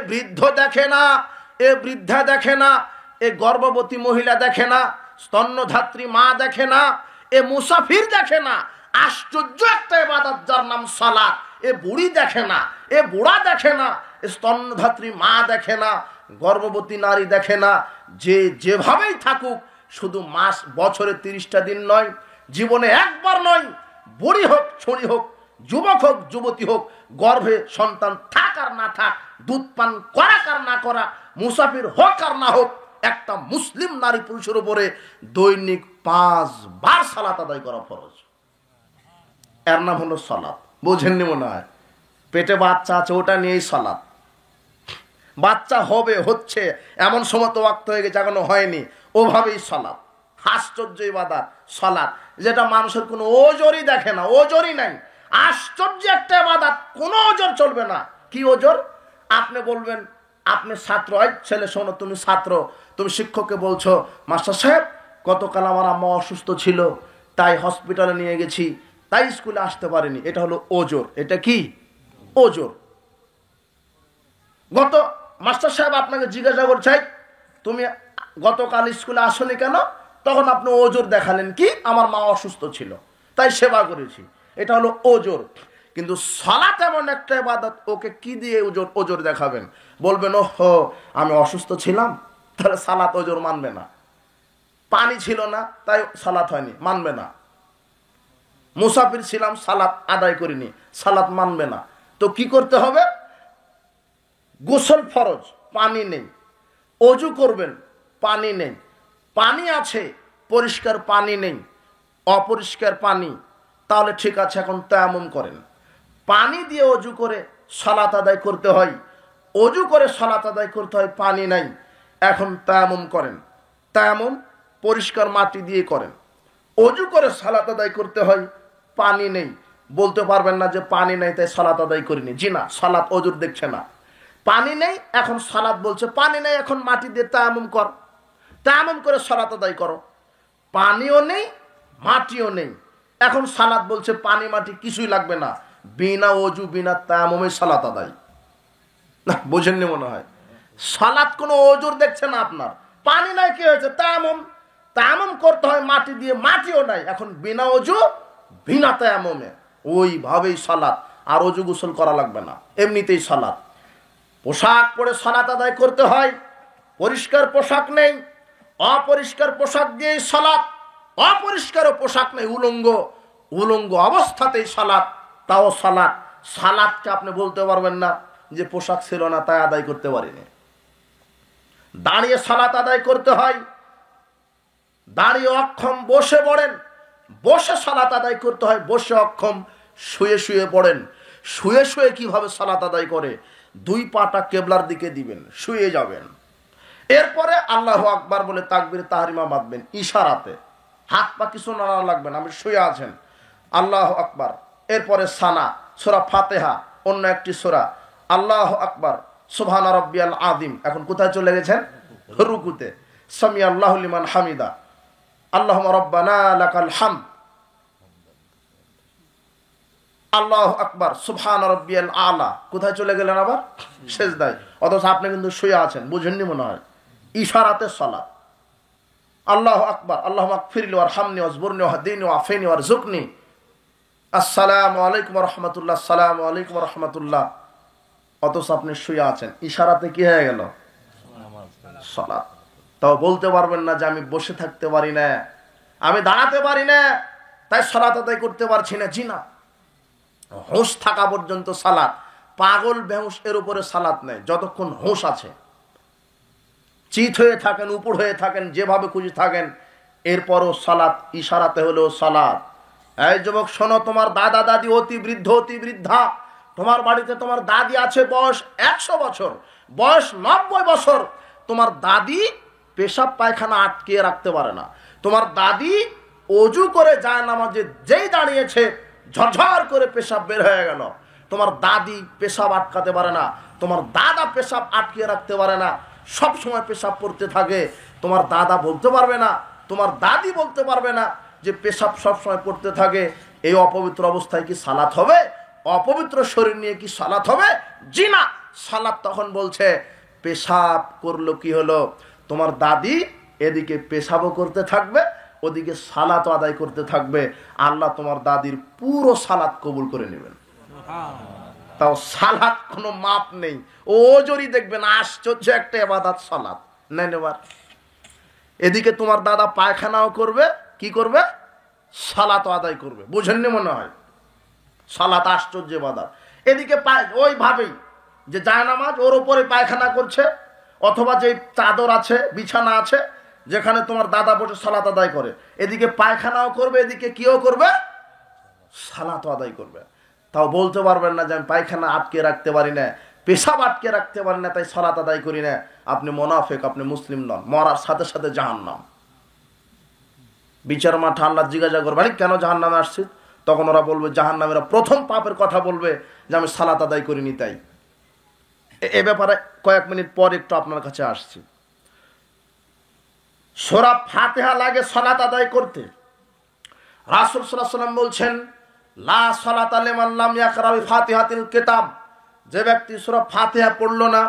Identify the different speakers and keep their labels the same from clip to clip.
Speaker 1: বৃদ্ধ দেখে না, এ বৃদ্ধা দেখে না, এ গর্ভবতী মহিলা দেখে না, স্তন্যধাত্রী মা দেখে না, এ মুসাফির দেখে না। আশ্চর্য একটা ইবাদত যার নাম সালাত। এ বুড়ি দেখে না, এ বুড়া দেখে না, স্তন্যধাত্রী মা দেখে না, গর্ভবতী নারী দেখে না। যে যেভাবেই থাকুক, শুধু মাস বছরে 30টা দিন নয়, জীবনে একবার নয়, বুড়ি হোক ছড়ি হোক, যুবক হোক যুবতী হোক, গর্ভে সন্তান থাক আর না থাক, দুধ পান করা আর না করা, মুসাফির হোক আর না হোক, একটা মুসলিম নারী পুরুষের উপরে দৈনিক 5 বার সালাত আদায় করা ফরজ। এর নাম হলো সালাত। বুঝেননি মনে হয়? পেটে বাচ্চা আছে, ওটা নিয়েই সালাত। বাচ্চা হবে, হচ্ছে, এমন সময় তো ওয়াক্ত হয়ে গেছে এখনো হয়নি, ওভাবেই সালাত। আশ্চর্য ইবাদত সালাত, যেটা মানুষের কোনো ওজরই দেখে না, ওজরই নাই। আশ্চর্য একটা ইবাদত, কোনো ওজর চলবে না। কি ওজর? আপনি বলবেন, আপনি ছাত্র, ছেলে শোনো, তুমি ছাত্র, তুমি শিক্ষককে বলছো, মাস্টার সাহেব গতকাল আমার আম্মা অসুস্থ ছিল, তাই হসপিটালে নিয়ে গেছি, তাই স্কুলে আসতে পারিনি। এটা হলো ওজর। এটা কি ওজর? গত মাস্টার সাহেব আপনাকে জিজ্ঞাসা করছে, তুমি গতকাল স্কুলে আসনি কেন? তখন আপনি ওজর দেখালেন, কি আমার মা অসুস্থ ছিল তাই সেবা করেছি। এটা হলো ওজর। কিন্তু সালাত এমন একটা ইবাদত, ওকে কি দিয়ে ওজর দেখাবেন? বলবেন ও হো আমি অসুস্থ ছিলাম, তাহলে সালাত ওজর মানবে না। পানি ছিল না তাই সালাত হয়নি, মানবে না। মুসাফির ছিলাম, সালাত আদায় করিনি, সালাত মানবে না। তো কি করতে হবে? গোসল ফরজ, পানি নেই। অজু করবেন, পানি নেই। পানি আছে, পরিষ্কার পানি নেই, অপরিষ্কার পানি, তাহলে ঠিক আছে, এখন তায়াম্মুম করেন। পানি দিয়ে অজু করে সালাত আদায় করতে হয়, অজু করে সালাত আদায় করতে হয়, পানি নাই, এখন তায়াম্মুম করেন। তায়াম্মুম পরিষ্কার মাটি দিয়ে করেন। অজু করে সালাত আদায় করতে হয়, পানি নেই। বলতে পারবেন না যে পানি নেই তাই সালাত আদায় করিনি। জি না, সালাত অজুর দেখছে না। পানি নেই, এখন সালাত বলছে পানি নেই, এখন মাটি দিয়ে তায়াম্মুম কর, তায়াম্মুম করে সালাত আদায় করো। পানিও নেই, মাটিও নেই, এখন সালাত বলছে পানি মাটি কিছুই লাগবে না, বিনা অজু বিনা তায়াম্মুমে সালাত আদায়। না, বোঝেননি মনে হয়? সালাত কোনো ওজুর দেখছে না আপনার। পানি নাই, কি হয়েছে? তায়াম্মুম, তায়াম্মুম করতে হয় মাটি দিয়ে, মাটিও নাই, এখন বিনা অজু বিনা তায়াম্মুমে, ওইভাবেই সালাত। আর অজু গোসল করা লাগবে না, এমনিতেই সালাত। পোশাক পরে সালাত আদায় করতে হয়, পরিষ্কার পোশাক নেই, অপরিষ্কার পোশাক দিয়েই সালাত। অপরিষ্কার পোশাক নেই, উলঙ্গ অবস্থাতেই সালাত, তাও সালাত। সালাতকে আপনি বলতে পারবেন না যে পোশাক ছিল না তাই আদায় করতে পারিনি। দাঁড়িয়ে সালাত আদায় করতে হয়, দাঁড়িয়ে অক্ষম, বসে পড়েন, বসে সালাত আদায় করতে হয়, বসে অক্ষম, শুয়ে শুয়ে পড়েন। শুয়ে শুয়ে কিভাবে সালাত আদায় করে? 2 পাটা কেবলার দিকে দিবেন, শুয়ে যাবেন। এরপরে আল্লাহু আকবার বলে তাকবীর তাহরিমা বাঁধবেন ইশারাতে, হাত পা কিছু নাড়া লাগবে না, আপনি শুয়ে আছেন, আল্লাহু আকবার। এরপরে সানা, সূরা ফাতিহা, অন্য একটি সূরা, আল্লাহু আকবার, সুবহানা রাব্বিয়াল আযীম। এখন কোথায় চলে গেছেন? রুকুতে। সামি আল্লাহু লিমান হামিদা, আল্লাহুম্মা রাব্বানা লাকাল হামদ, আল্লাহু আকবার, সুবহান রাব্বিয়াল আলা। কোথায় চলে গেলেন আবার? সেজদায়। অথচ আপনি কিন্তু শুয়ে আছেন, বুঝেননি মনে হয়? ইশারাতে সালাত। আল্লাহু আকবার, আল্লাহুম্মা আগফিরলি ওয়ারহামনি ওয়াজবুরনি ওয়াহদিনি ওয়াআফিনি ওয়ারযুকনি, আসসালামু আলাইকুম ওয়া রাহমাতুল্লাহ, আসসালামু আলাইকুম ওয়া রাহমাতুল্লাহ। অথচ আপনি শুয়ে আছেন, ইশারাতে কি হয়ে গেল? সালাত। তাও বলতে পারবেন না যে আমি বসে থাকতে পারি না, আমি দাঁড়াতে পারি না, তাই সালাত আদায় করতে পারছি না। জি না, হুঁশ থাকা পর্যন্ত সালাত। পাগল বেহুশ এর উপরে সালাত নেই, যতক্ষণ হুঁশ আছে। চিত হয়ে থাকেন, উপর হয়ে থাকেন, যেভাবে খুশি থাকেন, এরপরও সালাত, ইশারাতে হলেও সালাত। এই যুবক শোনো, তোমার দাদা দাদি অতি বৃদ্ধ অতি বৃদ্ধা, তোমার বাড়িতে তোমার দাদি আছে, বয়স 100 বছর, বয়স 90 বছর, তোমার দাদি পেশাব পায়খানা আটকিয়ে রাখতে পারে না। তোমার দাদি অজু করে যায় নামাজে যেই দাঁড়িয়েছে, ঝরঝর করে পেশাব বের হয়ে গেল। তোমার দাদি পেশাব আটকাতে পারে না, তোমার দাদা পেশাব আটকিয়ে রাখতে পারে না, সব সময় পেশাব পড়তে থাকে। তোমার দাদা বলতে পারবে না, তোমার দাদি বলতে পারবে না যে পেশাব সব সময় পড়তে থাকে। এই অপবিত্র অবস্থায় কি সালাত হবে? অপবিত্র শরীর নিয়ে কি সালাত হবে? জি না। সালাত তখন বলছে পেশাব করলো কি হলো, তোমার দাদি এদিকে পেশাবও করতে থাকবে, ওদিকে সালাত আদায় করতে থাকবে, আল্লাহ তোমার দাদির পুরো সালাত কবুল করে নেবেন। তাও সালাত কোনো মাপ নেই, ওজরই দেখবেন আশ্চর্য একটা ইবাদত সালাত নেন। এবার এদিকে তোমার দাদা পায়খানাও করবে, কি করবে, সালাত আদায় করবে। বুঝেননি মনে হয়? সালাত আশ্চর্য ইবাদত। এদিকে ওইভাবেই যে জায়নামাজ ওর উপরে পায়খানা করছে, অথবা যে চাদর আছে বিছানা আছে যেখানে তোমার দাদা বসে সালাত আদায় করে, এদিকে পায়খানাও করবে, এদিকে কিও করবে, সালাত আদায় করবে। তাও বলতে পারবেন না যে আমি পায়খানা আটকে রাখতে পারি না, পেশাব আটকে রাখতে পারি না, তাই সালাত আদায় করি না। আপনি মুনাফিক, আপনি মুসলিম নন, মরার সাথে সাথে জাহান্নাম। বিচার মাঠে আল্লাহ জিজ্ঞাসা করবে কেন জাহান্নামে আসছি, তখন ওরা বলবে, জাহান্নামেরা প্রথম পাপের কথা বলবে যে আমি সালাত আদায় করিনি। তাই এ ব্যাপারে কয়েক মিনিট পর একটু আপনার কাছে আসছি। সূরা ফাতিহা লাগে সালাত আদায় করতে। রাসূল সাল্লাল্লাহু আলাইহি ওয়াসাল্লাম বলছেন, লা সালাতা লিমান লাম ইয়াকরা বিফাতিহাতিল কিতাব, যে ব্যক্তি সূরা ফাতিহা পড়লো না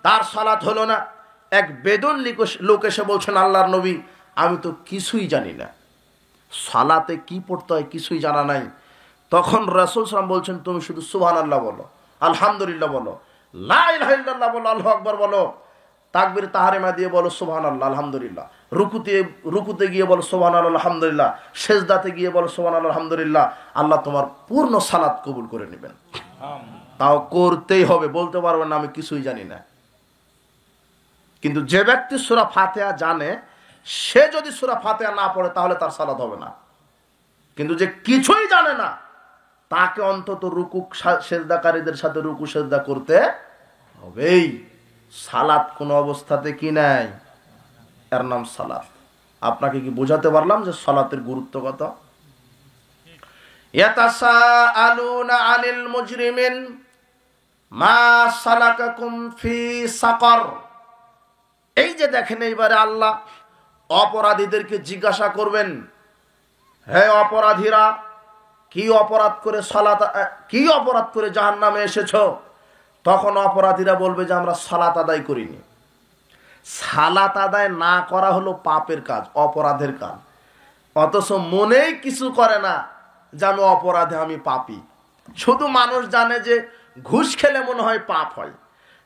Speaker 1: তার সালাত হলো না। এক বেদুন লোক এসে বলছেন, আল্লাহর নবী আমি তো কিছুই জানি না, সালাতে কি পড়তে হয় কিছুই জানা নাই। তখন রাসূল সাল্লাল্লাহু আলাইহি ওয়াসাল্লাম বলছেন, তুমি শুধু সুবহানাল্লাহ বলো, আলহামদুলিল্লাহ বলো, লা ইলাহা ইল্লাল্লাহ বলো, আল্লাহু আকবার বলো, তাকবীর তাহরিমা দিয়ে বলো সুবহানাল্লাহ আলহামদুলিল্লাহ, রুকুতে গিয়ে বলো সুবহানাল্লাহ আলহামদুলিল্লাহ, সেজদাতে গিয়ে বলো সুবহানাল্লাহ আলহামদুলিল্লাহ, আল্লাহ তোমার পূর্ণ সালাত কবুল করে নেবেন। তাও করতেই হবে, বলতে পারবেন না আমি কিছুই জানি না। কিন্তু যে ব্যক্তি সূরা ফাতিহা জানে, সে যদি সূরা ফাতিহা না পড়ে তাহলে তার সালাত হবে না। কিন্তু যে কিছুই জানে না, তাকে অন্তত রুকু সেজদাকারীদের সাথে রুকু সেজদা করতে হবেই। সালাত কোন অবস্থাতে কি নাই, এর নাম সালাত। আপনাকে কি বোঝাতে পারলাম যে সালাতের গুরুত্ব কত? ইয়াতাসাআলুনা আনিল মুজরিমিন মা সালাকাকুম ফি সাকার। এই যে দেখেন, এইবারে আল্লাহ অপরাধীদেরকে জিজ্ঞাসা করবেন, হে অপরাধীরা, কি অপরাধ করে জাহান্নামে এসেছো? তখন অপরাধীরা বলবে যে আমরা সালাত আদায় করিনি। সালাত আদায় না করা হলো পাপের কাজ, অপরাধের কাজ। অথচ মনেই কিছু করে না যে আমি অপরাধে, আমি পাপী। শুধু মানুষ জানে যে ঘুষ খেলে মনে হয় পাপ হয়,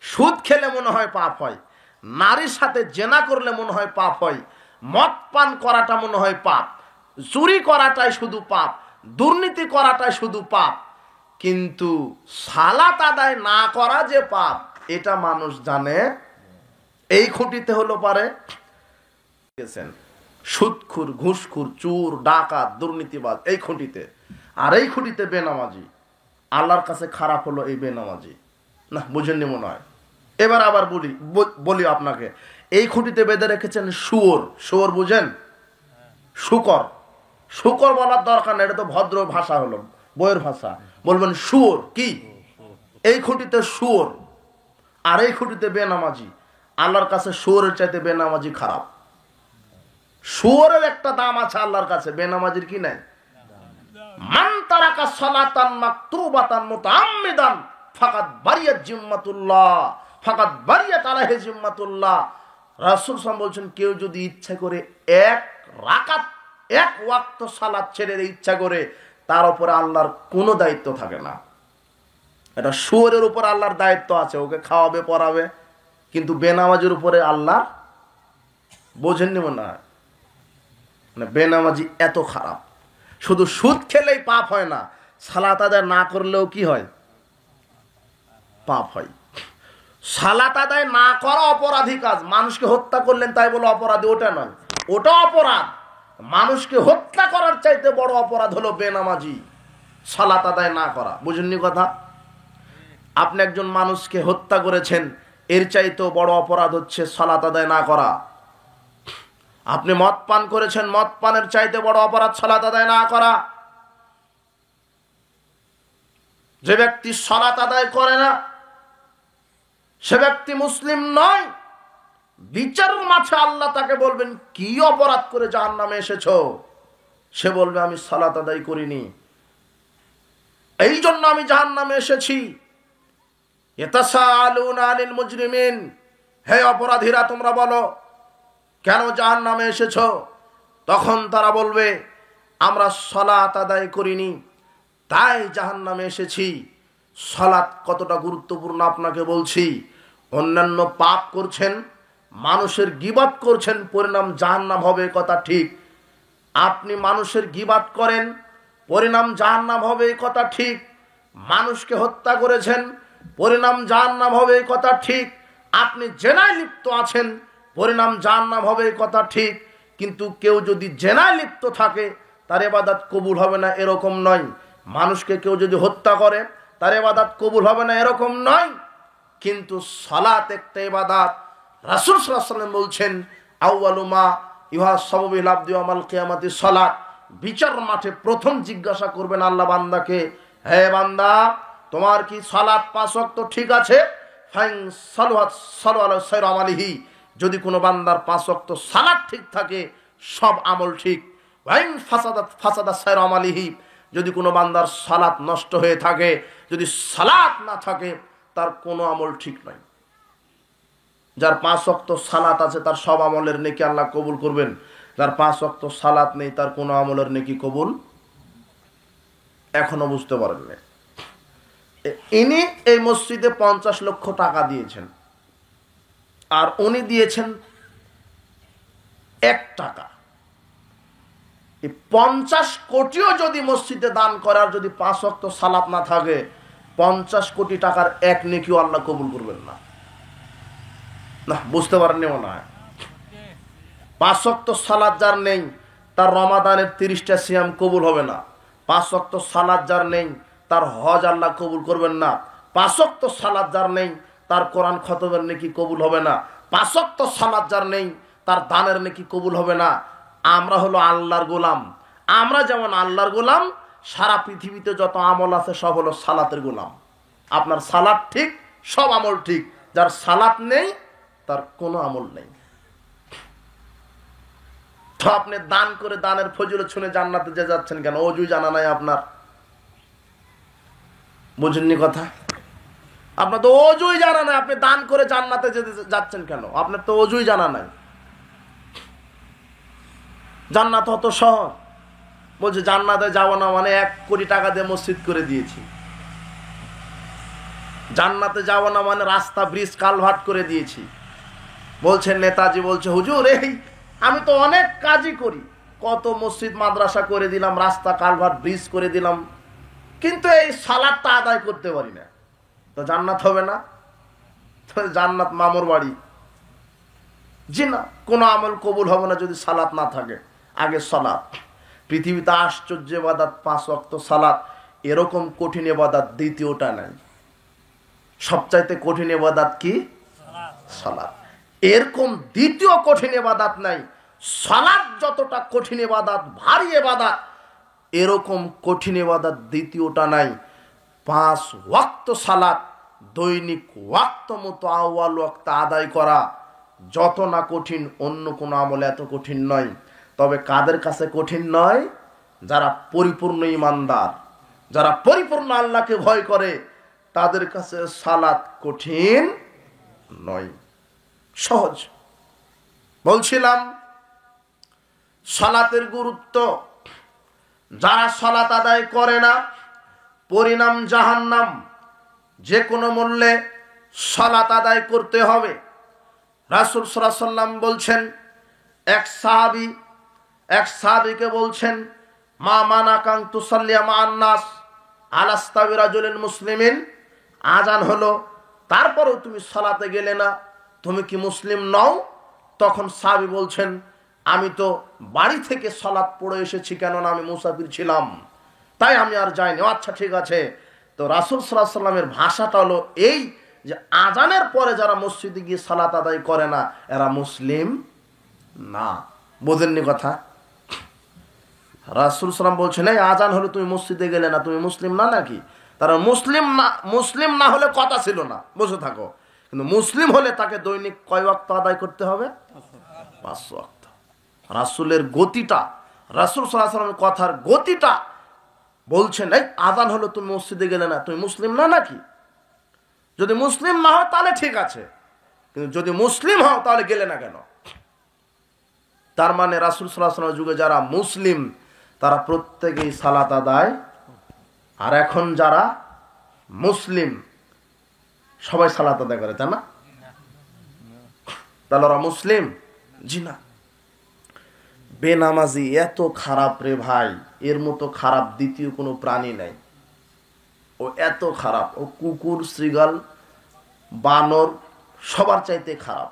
Speaker 1: সুদ খেলে মনে হয় পাপ হয়, নারীর সাথে জেনা করলে মনে হয় পাপ হয়, মদ পান করাটা মনে হয় পাপ, চুরি করাটাই শুধু পাপ, দুর্নীতি করাটাই শুধু পাপ। কিন্তু সালাত আদায় না করা যে পাপ, এটা মানুষ জানে। এই খুঁটিতে হলো পারে সুদখুর, ঘুষখুর, চোর, ডাকাত, দুর্নীতিবাজ, এই খুঁটিতে। আর এই খুঁটিতে বেনামাজি, আল্লাহর কাছে খারাপ হলো এই বেনামাজি। না, বুঝেননি মনে হয়। এবার আবার বলি আপনাকে, এই খুঁটিতে বেঁধে রেখেছেন শুয়োর। শুয়োর বুঝেন? শুকর। শুকর বলার দরকার নেই, এটা তো ভদ্র ভাষা হলো, বইয়ের ভাষা। বলবেন শুয়োর কি? এই খুঁটিতে শুয়োর, আর এই খুঁটিতে বেনামাজি। আল্লাহর কাছে শুয়োরের চাইতে বেনামাজি খারাপ। শুয়োরের একটা দাম আছে আল্লাহর কাছে, বেনামাজির কি নাই? মান তারাকা সালাতান মাকতুবাতান মুতাআম্মিদান ফাকাদ বারিয়াত জিম্মাতুল্লাহ, ফাকাদ বারিয়াত আলাইহি জিম্মাতুল্লাহ। রাসূল সাল্লাল্লাহু আলাইহি ওয়াসাল্লাম বলছেন, কেউ যদি ইচ্ছা করে এক রাকাত, এক ওয়াক্ত সালাত ছেড়ে ইচ্ছা করে, তার উপরে আল্লাহর কোনো দায়িত্ব থাকে না। এটা শুয়োরের উপর আল্লাহর দায়িত্ব আছে, ওকে খাওয়াবে, পরাবে। কিন্তু বেনামাজির উপরে আল্লাহ, বোঝেননি মনে হয়? বেনামাজি এত খারাপ। শুধু সুদ খেলেই পাপ হয় না, সালাত আদায় না করলেও কি হয়? পাপ হয়। সালাত আদায় না করা অপরাধী কাজ। মানুষকে হত্যা করলেন তাই বলে অপরাধী, ওটা নয়, ওটা অপরাধ। মানুষকে হত্যা করার চাইতে বড় অপরাধ হলো বেনামাজি, সালাত আদায় না করা। বুঝেননি কথা? আপনি একজন মানুষকে হত্যা করেছেন, এর চাইতেও বড় অপরাধ হচ্ছে সালাত আদায় না করা। আপনি মদ পান করেছেন, মদ পানের চাইতে বড় অপরাধ সালাত আদায় না করা। যে ব্যক্তি সালাত আদায় করে না, সে ব্যক্তি মুসলিম নয়। বিচারের মাঠে আল্লাহ তাকে বলবেন, কি অপরাধ করে জাহান্নামে এসেছো? সে বলবে, আমি সালাত আদায় করিনি, এই জন্য আমি জাহান্নামে এসেছি। ইয়াতাসাআলুনা আনিল মুজরিমিন, হে অপরাধীরা তোমরা বলো কেন জাহান্নামে এসেছো? তখন তারা বলবে আমরা সালাত আদায় করিনি তাই জাহান্নামে এসেছি। সালাত কতটা গুরুত্বপূর্ণ আপনাকে বলছি। অন্যান্য পাপ করছেন, মানুষের গীবত করছেন, পরিণাম জাহান্নাম হবে কথা ঠিক। আপনি মানুষের গীবত করেন, পরিণাম জাহান্নাম হবে কথা ঠিক। মানুষকে হত্যা করেছেন, পরিণাম জাহান্নাম হবে কথা ঠিক। আপনি জেনায় লিপ্ত আছেন, পরিণাম জাহান্নাম হবে কথা ঠিক। কিন্তু কেউ যদি জেনায় লিপ্ত থাকে তার ইবাদত কবুল হবে না এরকম নয়। মানুষকে কেউ যদি হত্যা করে তার ইবাদত কবুল হবে না এরকম নয়। কিন্তু সালাত একটা ইবাদত। রাসূল সাল্লাল্লাহু আলাইহি ওয়াসাল্লাম বলছেন আউয়ালু মা ইউহাসাবু বিল আবদি ইয়াউমাল কিয়ামাতি সালাত। বিচার মাঠে প্রথম জিজ্ঞাসা করবেন আল্লাহ বান্দাকে, হে বান্দা তোমার কি সালাত 5 ওয়াক্ত ঠিক আছে? ফাইন সালাত সালাত সাইর আমালিহি, যদি কোনো বান্দার 5 ওয়াক্ত সালাত ঠিক থাকে সব আমল ঠিক। ওয়াইন ফাসাদাত ফাসাদা সাইর আমালিহি, যদি কোনো বান্দার সালাত নষ্ট হয়ে থাকে, যদি সালাত না থাকে তার কোনো আমল ঠিক নয়। যার 5 ওয়াক্ত সালাত আছে তার সব আমলের নেকি আল্লাহ কবুল করবেন। যার 5 ওয়াক্ত সালাত নেই তার কোনো আমলের নেকি কবুল এখনো বুঝতে পারেন না। ইনি এই মসজিদে 50 লক্ষ টাকা দিয়েছেন, আর উনি দিয়েছেন 1 টাকা। এই 50 কোটিও যদি মসজিদে দান করার যদি 5 ওয়াক্ত সালাত না থাকে 50 কোটি টাকার 1 নেকিও আল্লাহ কবুল করবেন না। না বুঝতে পারেননি মনে হয়। 5 ওয়াক্ত সালাত যার নেই তার রমাদানের 30টা সিয়াম কবুল হবে না। 5 ওয়াক্ত সালাত যার নেই তার হজ আল্লাহ কবুল করবেন না। 5 ওয়াক্ত সালাত যার নেই তার কোরআন খতমের নেকি কবুল হবে না। 5 ওয়াক্ত সালাত যার নেই তার দানের নেকি কবুল হবে না। আমরা হলো আল্লাহর গোলাম। আমরা যেমন আল্লাহর গোলাম, সারা পৃথিবীতে যত আমল আছে সব হলো সালাতের গোলাম। আপনার সালাত ঠিক, সব আমল ঠিক। যার সালাত নেই তার কোনো আমল নেই। তো আপনি দান করে দানের ফজিলত শুনে জান্নাতে যে যাচ্ছেন কেন? অজুই জানা নাই আপনার। বুঝেননি কথা? আপনার তো অজুই জানা নাই, আপনি দান করে জান্নাতে যেতে যাচ্ছেন কেন? আপনার তো অজুই জানা নাই। জান্নাত অত সহজ? বলছে জান্নাতে যাবো না মানে 1 কোটি টাকা দিয়ে মসজিদ করে দিয়েছি। জান্নাতে যাবো না মানে রাস্তা, ব্রিজ, কালভার্ট করে দিয়েছি। বলছেন নেতাজি বলছে হুজুর এই আমি তো অনেক কাজই করি, কত মসজিদ মাদ্রাসা করে দিলাম, রাস্তা, কালভার্ট, ব্রিজ করে দিলাম, কিন্তু এই সালাতটা আদায় করতে পারি না। তো জান্নাত হবে না? জান্নাত মামুর বাড়ি? জি না, কোনো আমল কবুল হবে না যদি সালাত না থাকে। আগে সালাত। পৃথিবীতে আশ্চর্য ইবাদত 5 ওয়াক্ত সালাত, এরকম কঠিন ইবাদত দ্বিতীয়টা নাই। সবচাইতে কঠিন ইবাদত কি? সালাত। এরকম দ্বিতীয় কঠিন ইবাদত নাই। সালাত যতটা কঠিন ইবাদত, ভারী ইবাদত, এরকম কঠিন ইবাদত দ্বিতীয়টা নাই। 5 ওয়াক্ত সালাত দৈনিক ওয়াক্ত মতো আউয়াল ওয়াক্ত আদায় করা যত না কঠিন, অন্য কোনো আমল এত কঠিন নয়। তবে কাদের কাছে কঠিন নয়? যারা পরিপূর্ণ ইমানদার, যারা পরিপূর্ণ আল্লাহকে ভয় করে, তাদের কাছে সালাত কঠিন নয়, সহজ। বলছিলাম সালাতের গুরুত্ব। যারা সালাত আদায় করে না পরিণাম জাহান্নাম। যে কোনো মূল্যে সালাত আদায় করতে হবে। রাসূল সাল্লাল্লাহু আলাইহি ওয়াসাল্লাম বলছেন, এক সাহাবীকে বলছেন মা মানাকাং তুসাল্লিয়া মা'আন নাস আলাস্তা বিরাজুলিন মুসলিমিন। আজান হলো তারপরেও তুমি সালাতে গেলে না, তুমি কি মুসলিম নও? তখন সাহাবী বলছেন আমি তো বাড়ি থেকে সালাত পড়ে এসেছি, কেননা আমি মুসাফির ছিলাম, তাই আমি আর যাইনি। আচ্ছা ঠিক আছে। তো রাসূল সাল্লাল্লাহু আলাইহি ওয়াসাল্লামের ভাষাটা হলো এই যে আজানের পরে যারা মসজিদে গিয়ে সালাত আদায় করে না এরা মুসলিম না। বোঝেননি কথা? রাসূল সাল্লাল্লাহু বলছেন এই আজান হলো তুমি মসজিদে গেলে না, তুমি মুসলিম না নাকি? তারা মুসলিম না হলে কথা ছিল না, বসে থাকো। কিন্তু মুসলিম হলে তাকে দৈনিক কয় ওয়াক্ত আদায় করতে হবে? 5 ওয়াক্ত। রাসূলের গতিটা, রাসূল সাল্লাল্লাহু আলাইহি ওয়াসাল্লামের কথার গতিটা বলছেন এই আজান হলো তুমি মসজিদে গেলে না, তুমি মুসলিম না নাকি? যদি মুসলিম না হয় তাহলে ঠিক আছে, কিন্তু যদি মুসলিম হও তাহলে গেলে না কেন? তার মানে রাসূল সাল্লাল্লাহু আলাইহি ওয়াসাল্লামের যুগে যারা মুসলিম তারা প্রত্যেকেই সালাত আদায়, আর এখন যারা মুসলিম সবাই সালাত আদায় করে, তাই না? তাহলে ওরা মুসলিম? জি না। বেনামাজি এত খারাপ রে ভাই, এর মতো খারাপ দ্বিতীয় কোনো প্রাণী নাই। ও এত খারাপ, ও কুকুর, শ্রীগাল, বানর সবার চাইতে খারাপ।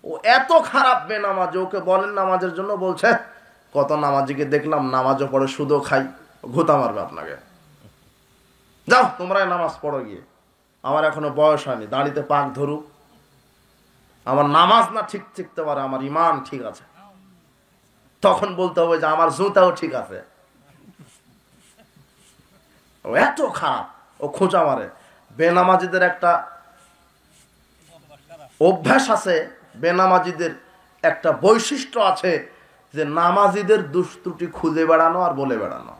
Speaker 1: ও এত খারাপ বেনামাজি, ওকে বলেন নামাজের জন্য, বলছে কত নামাজিকে দেখলাম নামাজও পড়ে সুদও খাই, ঘুতা মারবে আপনাকে। যাও তোমরাই নামাজ পড়ো গিয়ে, আমার এখনো বয়স হয়নি, দাড়িতে পাক ধরুক, আমার নামাজ না ঠিক শিখতে পারে, আমার ইমান ঠিক আছে, তখন বলতে হবে যে আমার জুতাও ঠিক আছে। ও এত খারাপ, ও খোঁচা মারে। বেনামাজিদের একটা অভ্যাস আছে, বেনামাজিদের একটা বৈশিষ্ট্য আছে যে নামাজিদের দুষ্ত্রুটি খুঁজে বেড়ানো আর বলে বেড়ানো।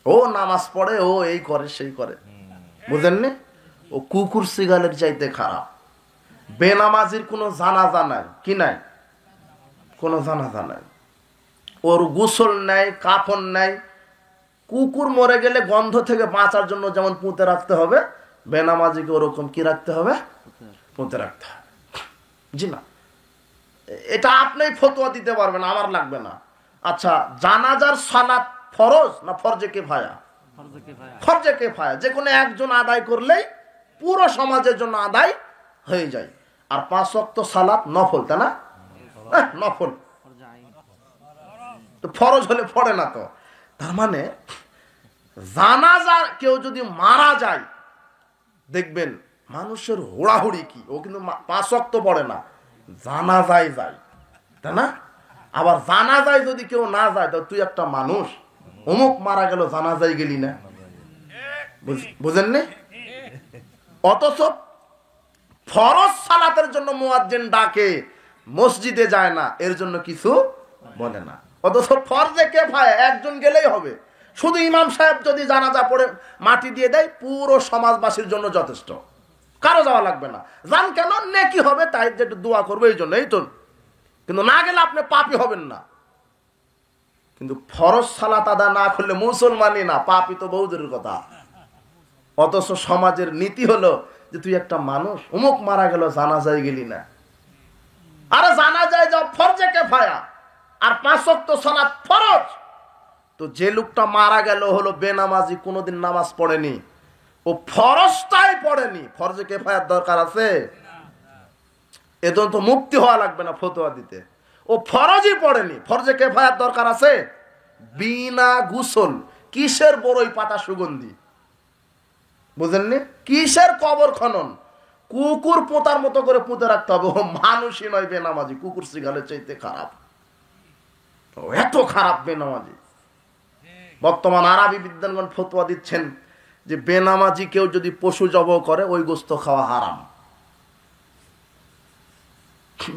Speaker 1: ও নামাজ পড়ে, ও এই করে সেই করে, বুঝেননি? ও কুকুর শ্রীগালের চাইতে খারাপ। বেনামাজির কোনো জানাজা নাই, কি নাই? কোনো জানাজা নাই, ওর গোসল নাই, কাফন নাই। কুকুর মরে গেলে গন্ধ থেকে বাঁচার জন্য যেমন পুঁতে রাখতে হবে, বেনামাজিকে ওরকম কি রাখতে হবে? পুঁতে রাখতে হবে। জি না, এটা আপনি ফতোয়া দিতে পারবেন, আমার লাগবে না। আচ্ছা, জানাজার সালাত ফরজ না ফরজে কিফায়া? ফরজে কিফায়া, যে কোনো একজন আদায় করলেই পুরো সমাজের জন্য আদায় হয়ে যায়। আর 5 ওয়াক্ত সালাত নফল, তাই না? নফল, তো ফরজ হলে পড়ে না তো। তার মানে জানাজা কেউ যদি মারা যায়, দেখবেন মানুষের হোড়াহুড়ি কি, ও কিন্তু 5 ওয়াক্ত পড়ে না, জানাজায় যায়, তাই না? আবার জানাজায় যদি কেউ না যায়, তো তুই একটা মানুষ, অমুক মারা গেল জানাজায় গেলি না, বুঝেননি? অথচ ফরজ সালাতের জন্য মুয়াজ্জিন ডাকে, মসজিদে যায় না, এর জন্য কিছু বলে না। অথচ ফরজে কিফায়া একজন গেলেই হবে, শুধু ইমাম সাহেব যদি জানাজা পড়ে মাটি দিয়ে দেয়, পুরো সমাজবাসীর জন্য যথেষ্ট, কারো যাওয়া লাগবে না। জান কেন? নেকি হবে, তাই যে দোয়া করবে এই জন্য, এই তো। কিন্তু না গেলে আপনি পাপী হবেন না। কিন্তু ফরজ সালাত আদা না করলে মুসলমানই না, পাপী তো বহু দূরের কথা। অথচ সমাজের নীতি হলো যে তুই একটা মানুষ, অমুক মারা গেল জানাজায় গেলি না। আরে জানাজায় যাও ফরজে কিফায়া, আর 5 ওয়াক্ত সালাত ফরজ। তো যে লোকটা মারা গেল হলো বেনামাজি, কোনোদিন নামাজ পড়েনি, ও ফরজটাই পড়েনি, ফরজে কিফায়ার দরকার আছে? এজন্য তো মুক্তি হওয়া লাগবে না ফতোয়া দিতে। ও ফরজই পড়েনি, ফরজে কিফায়ার দরকার আছে? বিনা গোসল, কিসের বড়ই পাতা সুগন্ধি, বুঝেননি? কিসের কবর খনন, কুকুর পোতার মতো করে পুঁতে রাখতে হবে। ও মানুষই নয় বেনামাজি, কুকুর শ্রীগালের চাইতে খারাপ। এত খারাপ বেনামাজি। বর্তমান আরবি বিদ্বানগণ ফতোয়া দিচ্ছেন যে বেনামাজি কেউ যদি পশু জবাই করে, ওই গোশত খাওয়া হারাম।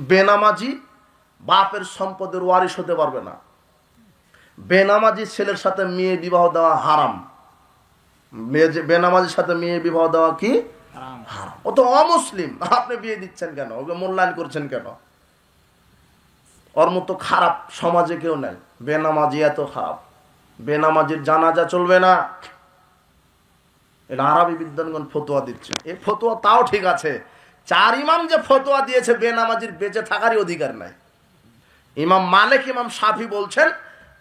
Speaker 1: বেনামাজি বাপের সম্পদের ওয়ারিশ হতে পারবে না। বেনামাজি ছেলের সাথে মেয়ে বিবাহ দেওয়া হারাম। বেনামাজির সাথে মেয়ে বিবাহ দেওয়া কি হারাম? ও তো অমুসলিম, আপনি বিয়ে দিচ্ছেন কেন? ওকে মূল্যায়ন করছেন কেন? ওর মতো খারাপ সমাজে কেউ নাই। বেনামাজি এত খারাপ, বেনামাজির জানাজা চলবে না। এটা আরবি বিদ্বানগণ ফতোয়া দিচ্ছে। এই ফতোয়া তাও ঠিক আছে, 4 ইমাম যে ফতোয়া দিয়েছে বেনামাজির বেঁচে থাকারই অধিকার নাই। ইমাম মালিক, ইমাম শাফি বলছেন